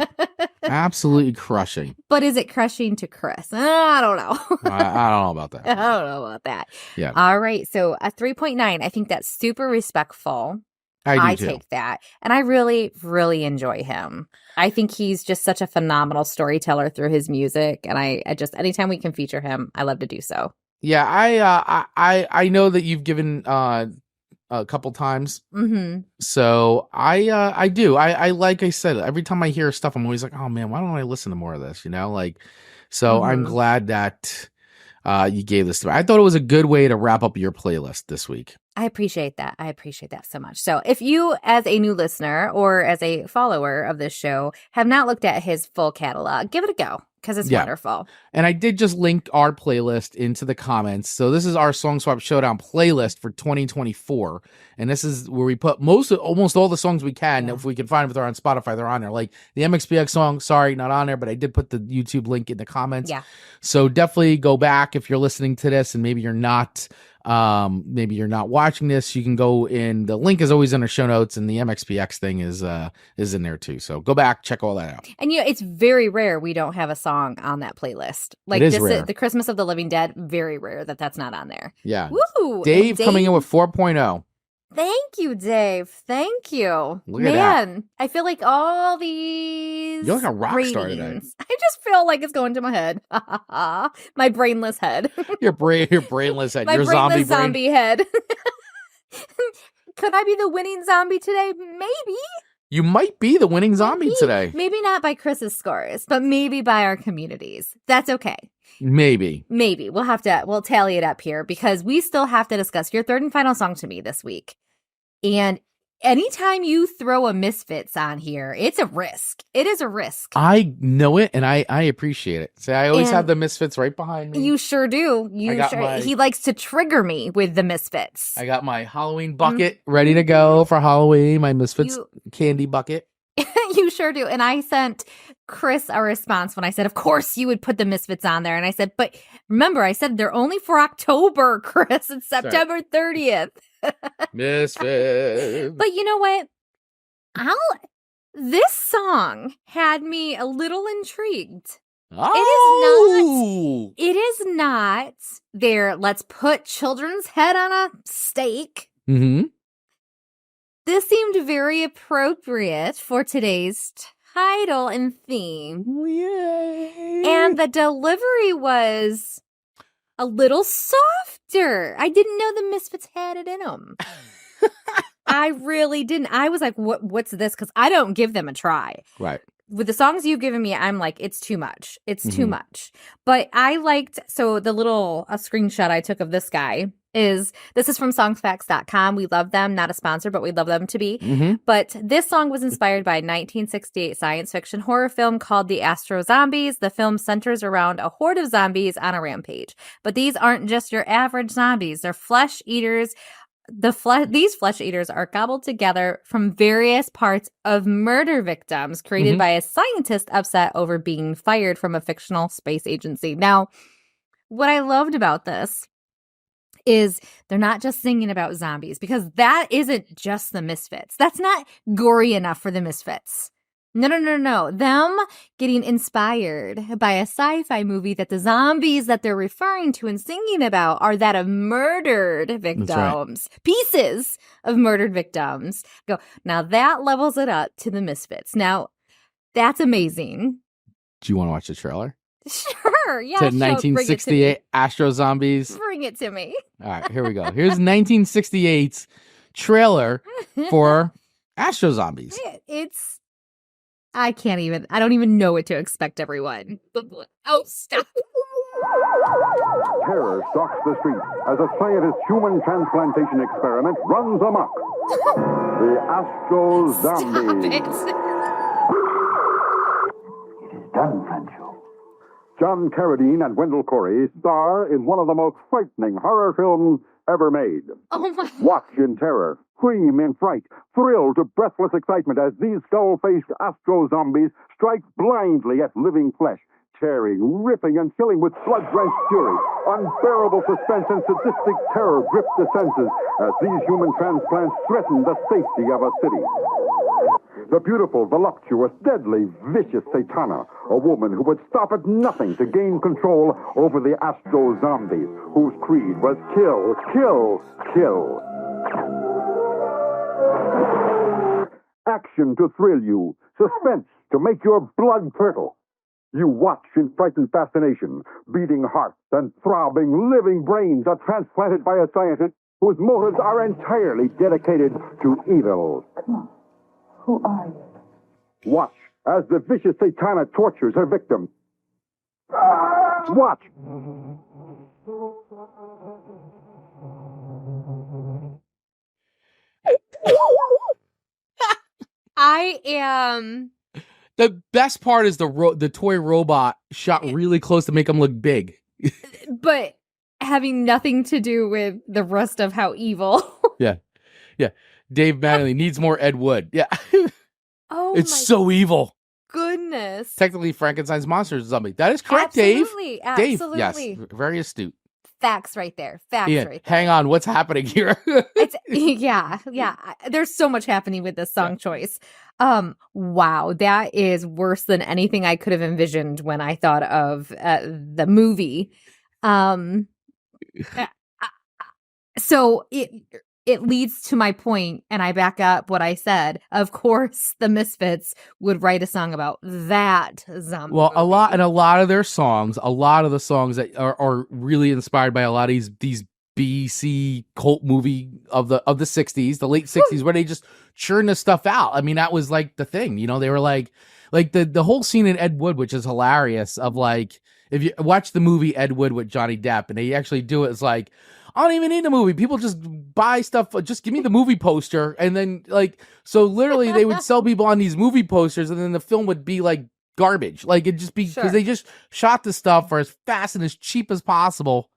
Absolutely crushing. But is it crushing to Chris? I don't know. I don't know about that. I don't know about that. Yeah. All right. So a 3.9. I think that's super respectful. I do too. take that. And I really, really enjoy him. I think he's just such a phenomenal storyteller through his music. And I just, anytime we can feature him, I love to do so. Yeah, I know that you've given a couple times. Mm-hmm. So I do. I like I said, every time I hear stuff, I'm always like, oh man, why don't I listen to more of this? Like, so I'm glad that you gave this to me. I thought it was a good way to wrap up your playlist this week. I appreciate that. I appreciate that so much. So if you, as a new listener or as a follower of this show, have not looked at his full catalog, give it a go because it's wonderful. And I did just link our playlist into the comments. So this is our Song Swap Showdown playlist for 2024. And this is where we put almost all the songs we can. If we can find them, if they're on Spotify, they're on there. Like the MXPX song, sorry, not on there, but I did put the YouTube link in the comments. Yeah. So definitely go back if you're listening to this and maybe you're not watching this. You can go in, the link is always in our show notes, and the MXPX thing is in there too. So go back, check all that out. And it's very rare we don't have a song on that playlist. Like it is rare. The Christmas of the Living Dead, very rare that's not on there. Yeah. Woo! Dave coming in with 4.0. Thank you, Dave. Thank you. Look at that. I feel like all these You're like a rock star today. ratings, I just feel like it's going to my head. My brainless head. Your brainless head. My Your brainless zombie head. Could I be the winning zombie today? Maybe. You might be the winning zombie today. Maybe not by Chris's scores, but maybe by our communities. That's okay. Maybe. We'll tally it up here because we still have to discuss your third and final song to me this week. And anytime you throw a Misfits on here, it's a risk. It is a risk. I know it, and I appreciate it. See, I always have the Misfits right behind me. You sure do. He likes to trigger me with the Misfits. I got my Halloween bucket ready to go for Halloween, my Misfits candy bucket. You sure do. And I sent Chris a response when I said, of course you would put the Misfits on there. And I said, but remember, I said they're only for October, Chris. It's September 30th. Misfits. But you know what? This song had me a little intrigued. Oh! It is not there. Let's put children's head on a stake. Mm-hmm. This seemed very appropriate for today's title and theme. Yay. And the delivery was a little softer. I didn't know the Misfits had it in them. I really didn't. I was like, what's this? Because I don't give them a try. Right. With the songs you've given me, I'm like, it's too much. It's too much. But I liked, so the little screenshot I took of this guy is from songsfacts.com. We love them, not a sponsor, but we'd love them to be. Mm-hmm. But this song was inspired by a 1968 science fiction horror film called The Astro Zombies. The film centers around a horde of zombies on a rampage. But these aren't just your average zombies. They're flesh eaters. These flesh eaters are gobbled together from various parts of murder victims created by a scientist upset over being fired from a fictional space agency. Now, what I loved about this is they're not just singing about zombies, because that isn't just the Misfits. That's not gory enough for the Misfits. No. Them getting inspired by a sci-fi movie that the zombies that they're referring to and singing about are that of murdered victims. Right. Pieces of murdered victims. Now that levels it up to the Misfits. Now, that's amazing. Do you want to watch the trailer? Sure, yeah. To 1968 Astro Zombies. Bring it to me. All right, here we go. Here's 1968's trailer for Astro Zombies. I don't even know what to expect, everyone. Oh, stop. Terror stalks the streets as a scientist's human transplantation experiment runs amok. The Astro Zombies. Stop it. It is done, Franco. John Carradine and Wendell Corey star in one of the most frightening horror films ever made. Oh my. Watch in terror, scream in fright, thrill to breathless excitement as these skull-faced Astro Zombies strike blindly at living flesh, tearing, ripping, and killing with blood-drenched fury. Unbearable suspense and sadistic terror grip the senses as these human transplants threaten the safety of a city. The beautiful, voluptuous, deadly, vicious Satana, a woman who would stop at nothing to gain control over the Astro Zombies, whose creed was kill, kill, kill. Action to thrill you, suspense to make your blood curdle. You watch in frightened fascination. Beating hearts and throbbing, living brains are transplanted by a scientist whose motives are entirely dedicated to evil. Who are you? Watch as the vicious Satana tortures her victim. Watch. I am. The best part is the toy robot shot really close to make him look big. But having nothing to do with the rest of how evil. Yeah. Dave Mattingly needs more Ed Wood. Yeah. Oh, It's my so evil. goodness. Technically, Frankenstein's monster is a zombie. That is correct, Absolutely, Dave. absolutely. Dave, yes, very astute. Facts right there. Facts Yeah, right there. hang on, what's happening here? It's yeah. There's so much happening with this song choice. Wow, that is worse than anything I could have envisioned when I thought of the movie. So it leads to my point, and I back up what I said. Of course, the Misfits would write a song about that zombie. Well, a movie. lot of their songs, a lot of the songs that are really inspired by a lot of these BC cult movie of the 60s, the late 60s, where they just churn this stuff out. I mean, that was like the thing, you know. They were like the whole scene in Ed Wood, which is hilarious. Of like, if you watch the movie Ed Wood with Johnny Depp, and they actually do it, it's like, I don't even need the movie. People just buy stuff. Just give me the movie poster. And then, like, so literally they would sell people on these movie posters, and then the film would be like garbage. Like, it'd just be because they just shot the stuff for as fast and as cheap as possible.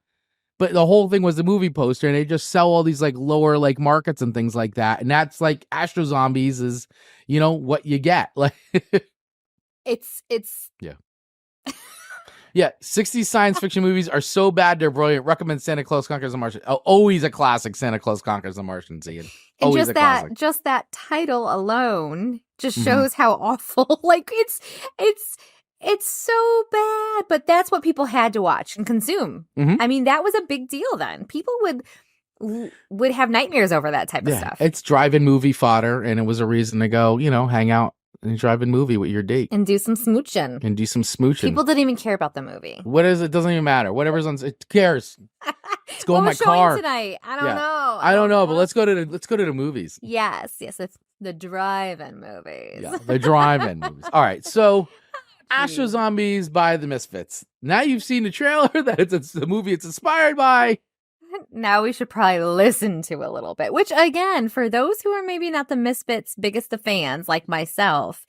But the whole thing was the movie poster, and they just sell all these like lower like markets and things like that. And that's like Astro Zombies is, you know, what you get. Like, It's yeah. Yeah, 60s science fiction movies are so bad they're brilliant. Recommend Santa Claus Conquers the Martian. Oh, always a classic, Santa Claus Conquers the Martian, Ian. and Always just that title alone just Mhm. shows how awful. Like it's so bad, but that's what people had to watch and consume. Mhm. I mean, that was a big deal then. People would have nightmares over that type of stuff. It's drive-in movie fodder, and it was a reason to go, you know, hang out and drive-in movie with your date. And do some smooching. And do some smooching. People didn't even care about the movie. What is it? Doesn't even matter. Whatever's on, it cares. Let's go What in my was showing car tonight? I don't Yeah. know. I don't know, but let's go to the movies. Yes, it's the drive-in movies. Yeah, the drive-in movies. All right, so Astro Zombies by the Misfits. Now you've seen the trailer that it's the movie it's inspired by. Now we should probably listen to a little bit, which again, for those who are maybe not the Misfits' biggest of fans like myself,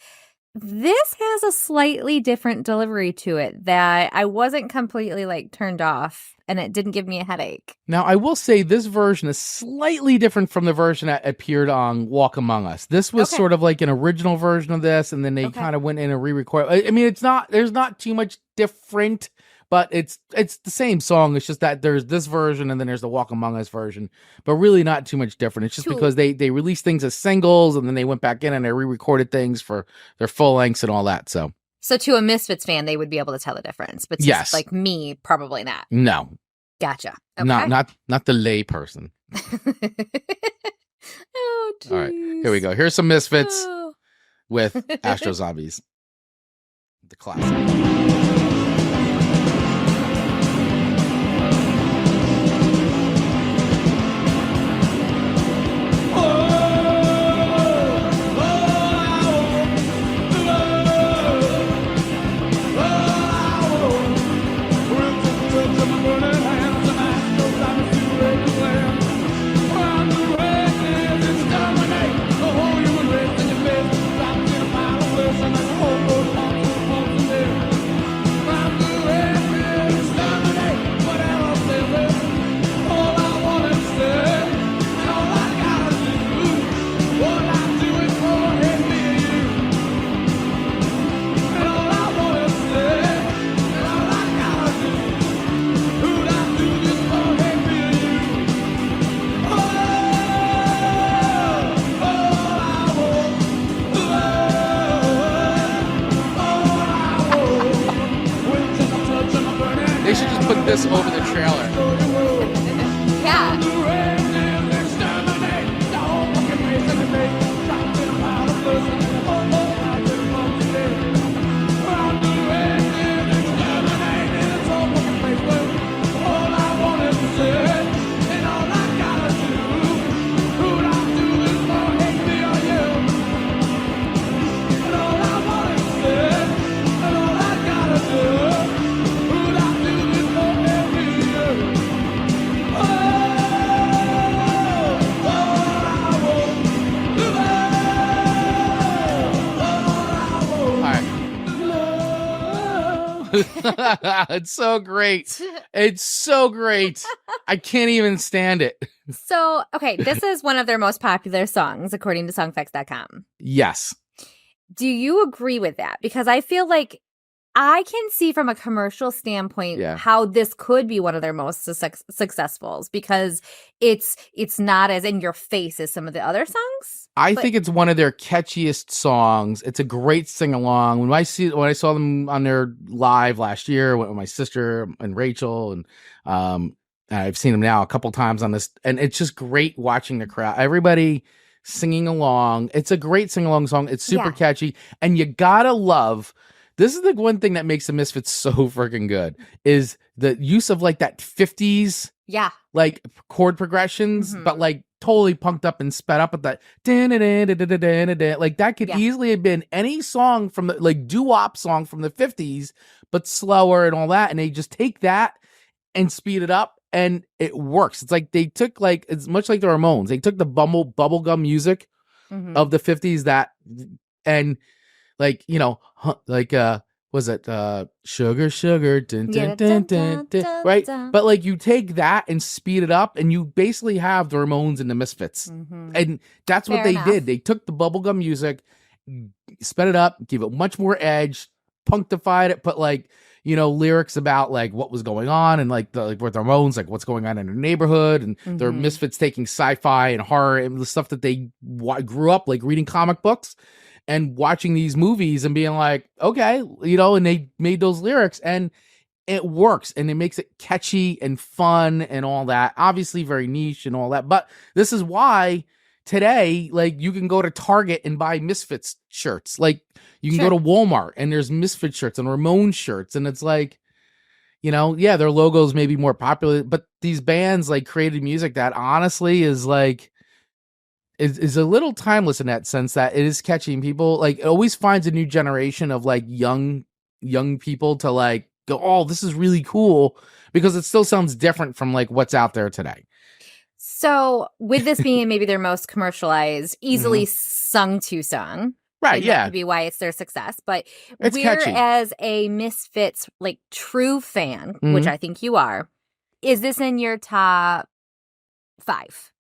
this has a slightly different delivery to it that I wasn't completely like turned off, and it didn't give me a headache. Now, I will say this version is slightly different from the version that appeared on Walk Among Us. This was Okay. sort of like an original version of this, and then they Okay. kind of went in and re-record. I mean, there's not too much different, but it's the same song. It's just that there's this version and then there's the Walk Among Us version, but really not too much different. It's just Cool. because they released things as singles, and then they went back in and they re-recorded things for their full lengths and all that. So So to a Misfits fan, they would be able to tell the difference, but to Yes. like me, probably not. no, Gotcha. Okay. not the lay person. Oh, All right, jeez. here we go. Here's some Misfits Oh. with Astro Zombies, the classic. They should just put this over the trailer. Yeah. It's so great. It's so great. I can't even stand it. So, okay, this is one of their most popular songs, according to songfacts.com. Yes. Do you agree with that? Because I feel like I can see from a commercial standpoint how this could be one of their most successfuls because it's not as in your face as some of the other songs. I think it's one of their catchiest songs. It's a great sing along. When I saw them on their live last year with my sister and Rachel, and I've seen them now a couple times on this, and it's just great watching the crowd. Everybody singing along. It's a great sing along song. It's super catchy, and you gotta love. This is the one thing that makes the Misfits so freaking good is the use of like that 50s like chord progressions, but like totally punked up and sped up with that like that could easily have been any song from the like doo-wop song from the 50s, but slower and all that, and they just take that and speed it up and it works. It's like they took like it's much like the Ramones. They took the bubblegum music of the 50s that and like, you know, like, was it, sugar, dun, dun, dun, dun, dun, right? But like you take that and speed it up and you basically have the Ramones and the Misfits. And that's what they did. They took the bubblegum music, sped it up, gave it much more edge, punktified it, put like, you know, lyrics about like what was going on and like with the Ramones, like what's going on in their neighborhood, and their Misfits taking sci-fi and horror and the stuff that they grew up like reading comic books and watching these movies and being like, okay, you know, and they made those lyrics and it works and it makes it catchy and fun and all that. Obviously very niche and all that. But this is why today, like you can go to Target and buy Misfits shirts. Like you can go to Walmart and there's Misfits shirts and Ramones shirts. And it's like, you know, yeah, their logos may be more popular, but these bands like created music that honestly is like, is a little timeless in that sense that it is catching people. Like it always finds a new generation of like young people to like go, oh, this is really cool, because it still sounds different from like what's out there today. So with this being maybe their most commercialized, easily sung to song. Right, that could be why it's their success. But it's catchy. As a Misfits like true fan, which I think you are, is this in your top 5?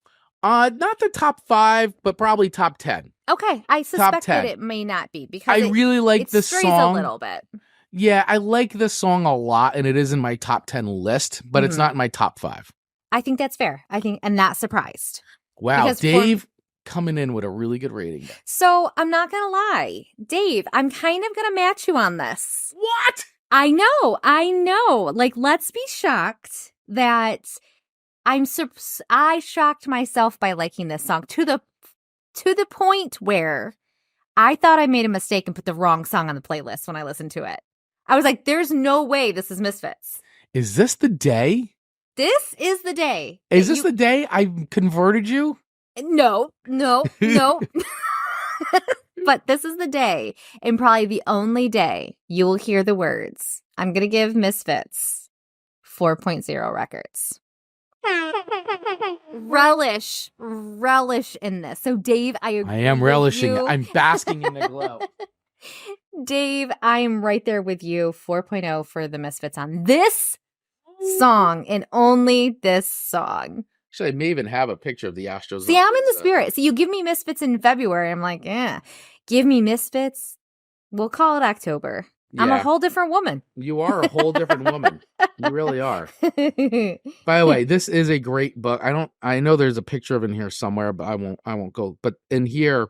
Not the top 5, but probably top 10. Okay, I suspect that it may not be because I really like this strays song a little bit. Yeah, I like this song a lot, and it is in my top 10 list, but it's not in my top 5. I think that's fair. I'm not surprised. Wow, Because Dave coming in with a really good rating. So I'm not gonna lie, Dave. I'm kind of gonna match you on this. What? I know. Like, let's be shocked that. I shocked myself by liking this song to the point where I thought I made a mistake and put the wrong song on the playlist when I listened to it. I was like, there's no way this is Misfits. Is this the day? This is the day. Is this the day I converted you? No. But this is the day, and probably the only day you will hear the words. I'm going to give Misfits 4.0 records. Relish in this. So Dave, I agree. I am relishing. You. I'm basking in the glow. Dave, I am right there with you. 4.0 for the Misfits on this song and only this song. Actually, I may even have a picture of the Astros. See, I'm in the spirit. See, you give me Misfits in February. I'm like, give me Misfits. We'll call it October. Yeah. I'm a whole different woman. You are a whole different woman. You really are. By the way, this is a great book. I know there's a picture of it in here somewhere, but I won't go. But in here,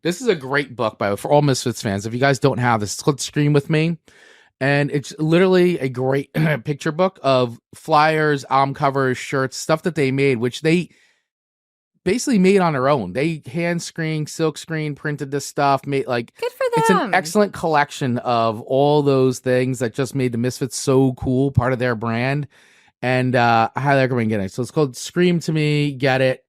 this is a great book for all Misfits fans. If you guys don't have this, click Screen with me. And it's literally a great picture book of flyers, album covers, shirts, stuff that they made, which they basically made on their own. They hand screen, silk screen, printed this stuff, made like good for them. It's an excellent collection of all those things that just made the Misfits so cool, part of their brand. And I highly recommend getting it. So it's called Scream to Me. Get it.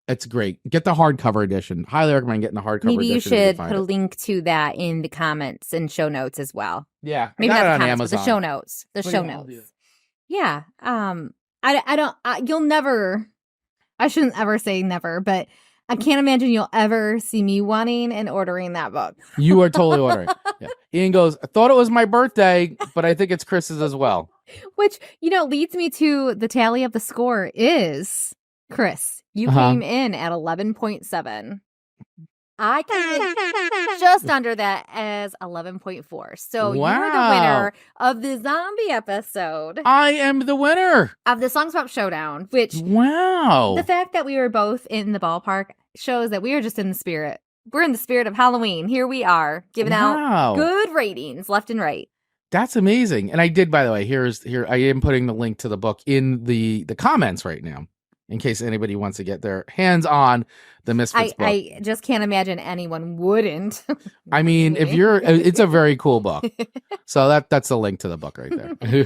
It's great. Get the hardcover edition. Highly recommend getting the hardcover edition. Maybe you should put a link to that in the comments and show notes as well. Yeah. Maybe not the comments, Amazon. but the show notes. The show notes. Yeah. I don't, you'll never, I shouldn't ever say never, but I can't imagine you'll ever see me wanting and ordering that book. You are totally ordering. Yeah. Ian goes, I thought it was my birthday, but I think it's Chris's as well. Which, leads me to the tally of the score is, Chris, you came in at 11.7. I came in just under that as 11.4. So you're the winner of the zombie episode. I am the winner of the Song Swap Showdown, which the fact that we were both in the ballpark shows that we are just in the spirit. We're in the spirit of Halloween. Here we are giving out good ratings left and right. That's amazing. And I did, by the way, here I am putting the link to the book in the comments right now, in case anybody wants to get their hands on the Misfits book. I just can't imagine anyone wouldn't. I mean, it's a very cool book. So that's the link to the book right there.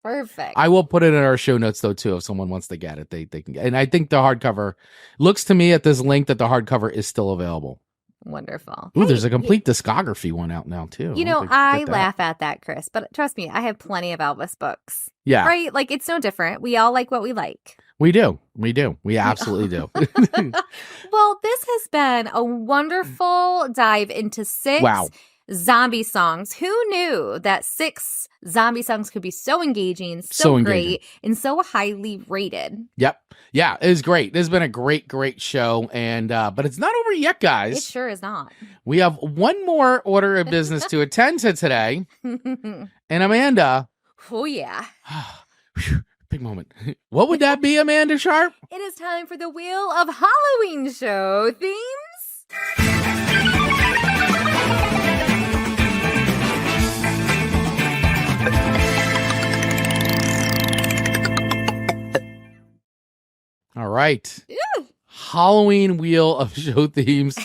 Perfect. I will put it in our show notes though too. If someone wants to get it, they can get it. And I think the hardcover looks to me at this link that the hardcover is still available. Wonderful. Ooh, there's a complete discography one out now too. I laugh at that, Chris, but trust me, I have plenty of Elvis books. Yeah. Right? Like, it's no different. We all like what we like. We do. We absolutely do. Well, this has been a wonderful dive into 6 zombie songs. Who knew that 6 zombie songs could be so engaging, so great, and so highly rated? Yep. Yeah, it is great. This has been a great show. And but it's not over yet, guys. It sure is not. We have one more order of business to attend to today. And Amanda. Oh, yeah. Big moment. What would that be, Amanda Sharp? It is time for the Wheel of Halloween show themes. All right. Halloween wheel of show themes.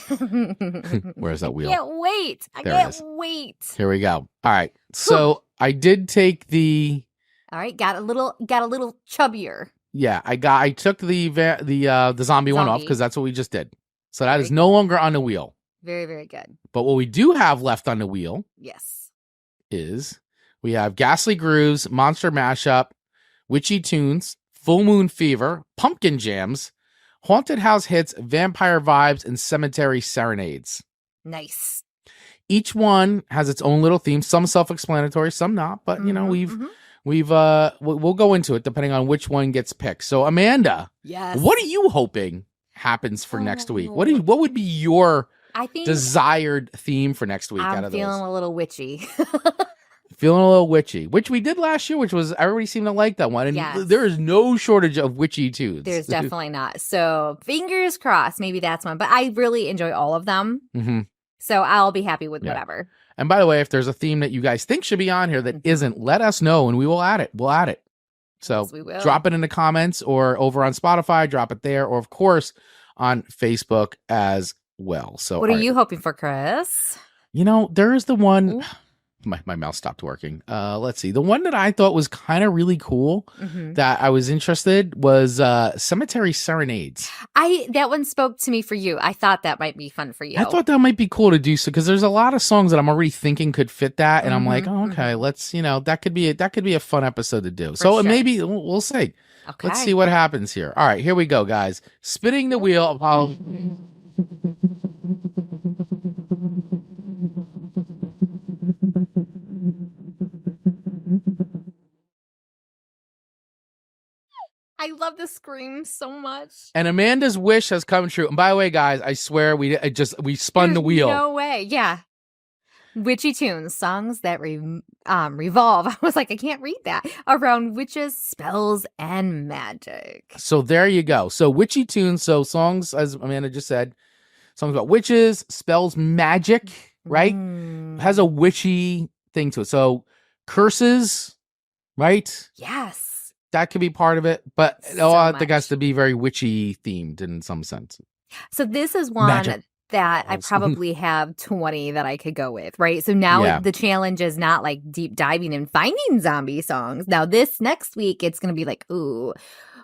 Where's that wheel? I can't wait. I can't wait. Here we go. All right. So I did take the. All right. Got a little chubbier. Yeah. I took the zombie one off because that's what we just did. So that is no longer on the wheel. Very, very good. But what we do have left on the wheel. Yes. Is we have Ghastly Grooves, Monster Mashup, Witchy Tunes, Full Moon Fever, Pumpkin Jams, Haunted House Hits, Vampire Vibes, and Cemetery Serenades. Nice. Each one has its own little theme, some self-explanatory, some not, but we'll go into it depending on which one gets picked. So Amanda, what are you hoping happens for next week? What would be your desired theme for next week out of those? I'm feeling a little witchy. Feeling a little witchy, which we did last year, which was everybody seemed to like that one. And there is no shortage of witchy tunes. There's definitely not. So fingers crossed, maybe that's one. But I really enjoy all of them. Mm-hmm. So I'll be happy with whatever. And by the way, if there's a theme that you guys think should be on here that isn't, let us know and we will add it. We'll add it. So drop it in the comments or over on Spotify, drop it there, or of course on Facebook as well. So what are you hoping for, Chris? There is the one. Ooh. My mouse stopped working. Let's see. The one that I thought was kind of really cool that I was interested was Cemetery Serenades. That one spoke to me for you. I thought that might be fun for you. I thought that might be cool to do so because there's a lot of songs that I'm already thinking could fit that, and I'm like, oh, okay, let's that could be a fun episode to do. So maybe we'll see. Okay. Let's see what happens here. All right, here we go, guys. Spinning the wheel of how. I love the scream so much. And Amanda's wish has come true. And by the way, guys, I swear we spun the wheel. No way. Yeah. Witchy tunes, songs that revolve. I was like, I can't read that. Around witches, spells, and magic. So there you go. So witchy tunes. So songs, as Amanda just said, songs about witches, spells, magic, right? Has a witchy thing to it. So curses, right? Yes. That could be part of it, but I think it has to be very witchy themed in some sense. So this is one that I probably have 20 that I could go with, right? So now the challenge is not like deep diving and finding zombie songs. Now this next week, it's going to be like, ooh,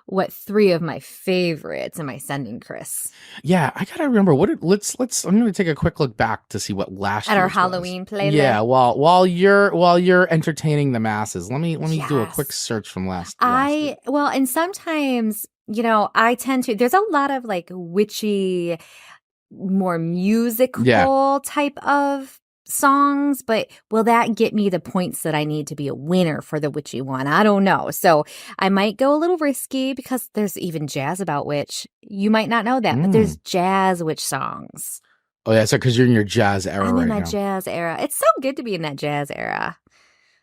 what 3 of my favorites am I sending, Chris? Yeah, I gotta remember let's I'm gonna take a quick look back to see what last at our Halloween playlist. Yeah, while you're entertaining the masses, let me do a quick search from last week. And sometimes I tend to, there's a lot of like witchy, more musical type of songs, but will that get me the points that I need to be a winner for the witchy one? I don't know. So I might go a little risky because there's even jazz about witch. You might not know that, but there's jazz witch songs. Oh, yeah. So because you're in your jazz era I'm right in my now. jazz era. It's so good to be in that jazz era.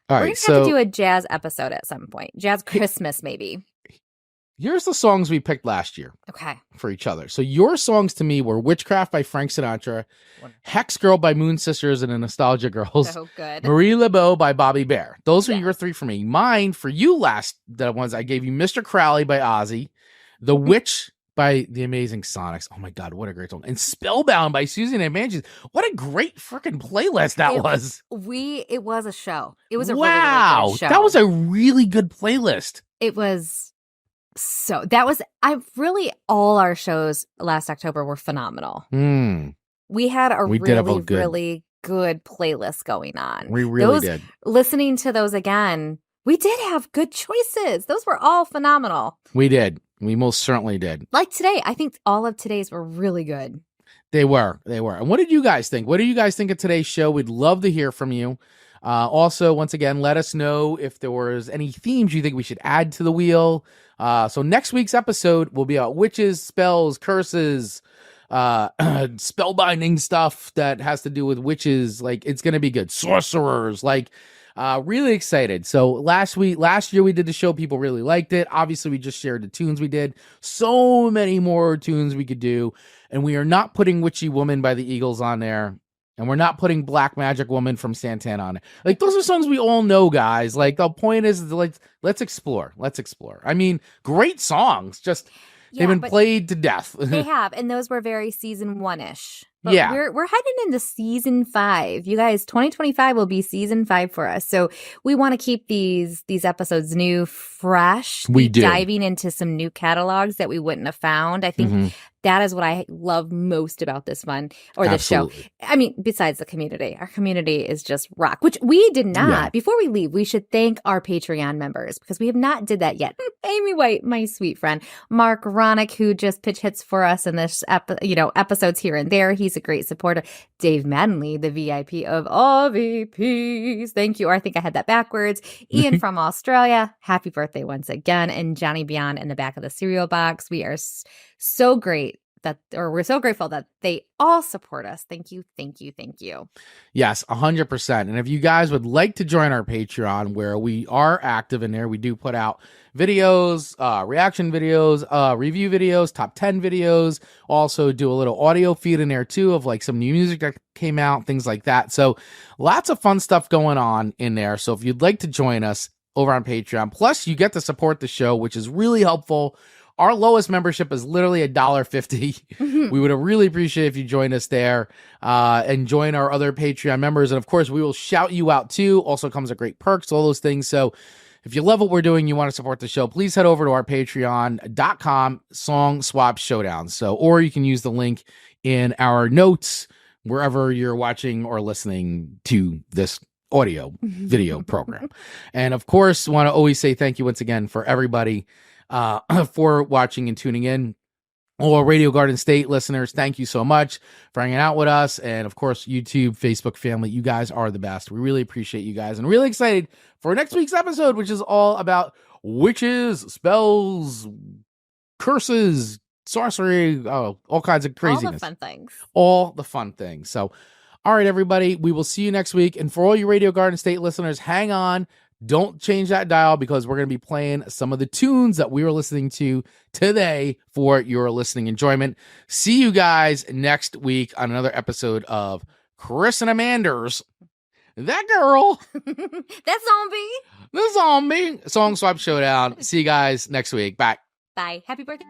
All We're right. going to So have to do a jazz episode at some point. Jazz Christmas, maybe. here's the songs we picked last year Okay. for each other. So your songs to me were Witchcraft by Frank Sinatra, Hex Girl by Moon Sisters and the Nostalgia Girls, So good. Marie Laveau by Bobby Bear. Those are your three for me. Mine, for you the ones I gave you, Mr. Crowley by Ozzy, The Witch by The Amazing Sonics. Oh my God, what a great song. And Spellbound by Susan and Manches. What a great freaking playlist that was. It was a show. It was a wow. really good show. That was a really good playlist. It was all our shows last October were phenomenal. We had a really good playlist going on. We really did. Listening to those again, we did have good choices. Those were all phenomenal. We did. We most certainly did. Like today, I think all of today's were really good. They were. And what did you guys think? What do you guys think of today's show? We'd love to hear from you. Also, once again, let us know if there was any themes you think we should add to the wheel. So next week's episode will be about witches, spells, curses, spellbinding stuff that has to do with witches. Like, it's going to be good. Sorcerers, really excited. So last year we did the show. People really liked it. Obviously, we just shared the tunes we did. So many more tunes we could do. And we are not putting Witchy Woman by the Eagles on there. And we're not putting Black Magic Woman from Santana on it. Like, those are songs we all know, guys. Like, the point is, let's explore. I mean, great songs. Just, they've been played to death. They have. And those were very season 1-ish. But yeah. We're heading into season 5. You guys, 2025 will be season 5 for us. So we want to keep these episodes new, fresh. We do. Diving into some new catalogs that we wouldn't have found. I think that is what I love most about this one or this show. I mean, besides the community, our community is just rock, which we did not. Yeah. Before we leave, we should thank our Patreon members because we have not did that yet. Amy White, my sweet friend, Mark Ronick, who just pitch hits for us in this, episodes here and there. He's a great supporter. Dave Maddenley, the VIP of all VPs. Thank you. Or I think I had that backwards. Ian from Australia. Happy birthday once again. And Johnny Beyond in the back of the cereal box. We are so great we're so grateful that they all support us. Thank you. Thank you. Thank you. Yes, 100%. And if you guys would like to join our Patreon, where we are active in there, we do put out videos, reaction videos, review videos, top 10 videos, also do a little audio feed in there too of like some new music that came out, things like that. So lots of fun stuff going on in there. So if you'd like to join us over on Patreon, plus you get to support the show, which is really helpful. Our lowest membership is literally $1.50. We would really appreciate if you join us there and join our other Patreon members. And of course, we will shout you out too. Also comes with great perks, all those things. So if you love what we're doing, you want to support the show, please head over to our patreon.com Song Swap Showdown. Or you can use the link in our notes wherever you're watching or listening to this audio video program. And of course, want to always say thank you once again for everybody for watching and tuning in. All our Radio Garden State listeners, thank you so much for hanging out with us. And of course, YouTube, Facebook family, you guys are the best. We really appreciate you guys and really excited for next week's episode, which is all about witches, spells, curses, sorcery, all kinds of craziness. All the fun things. All the fun things. So, all right, everybody, we will see you next week. And for all you Radio Garden State listeners, hang on. Don't change that dial because we're going to be playing some of the tunes that we were listening to today for your listening enjoyment. See you guys next week on another episode of Chris and Amanda's That Girl. That Zombie. The Zombie Song Swap Showdown. See you guys next week. Bye. Bye. Happy birthday.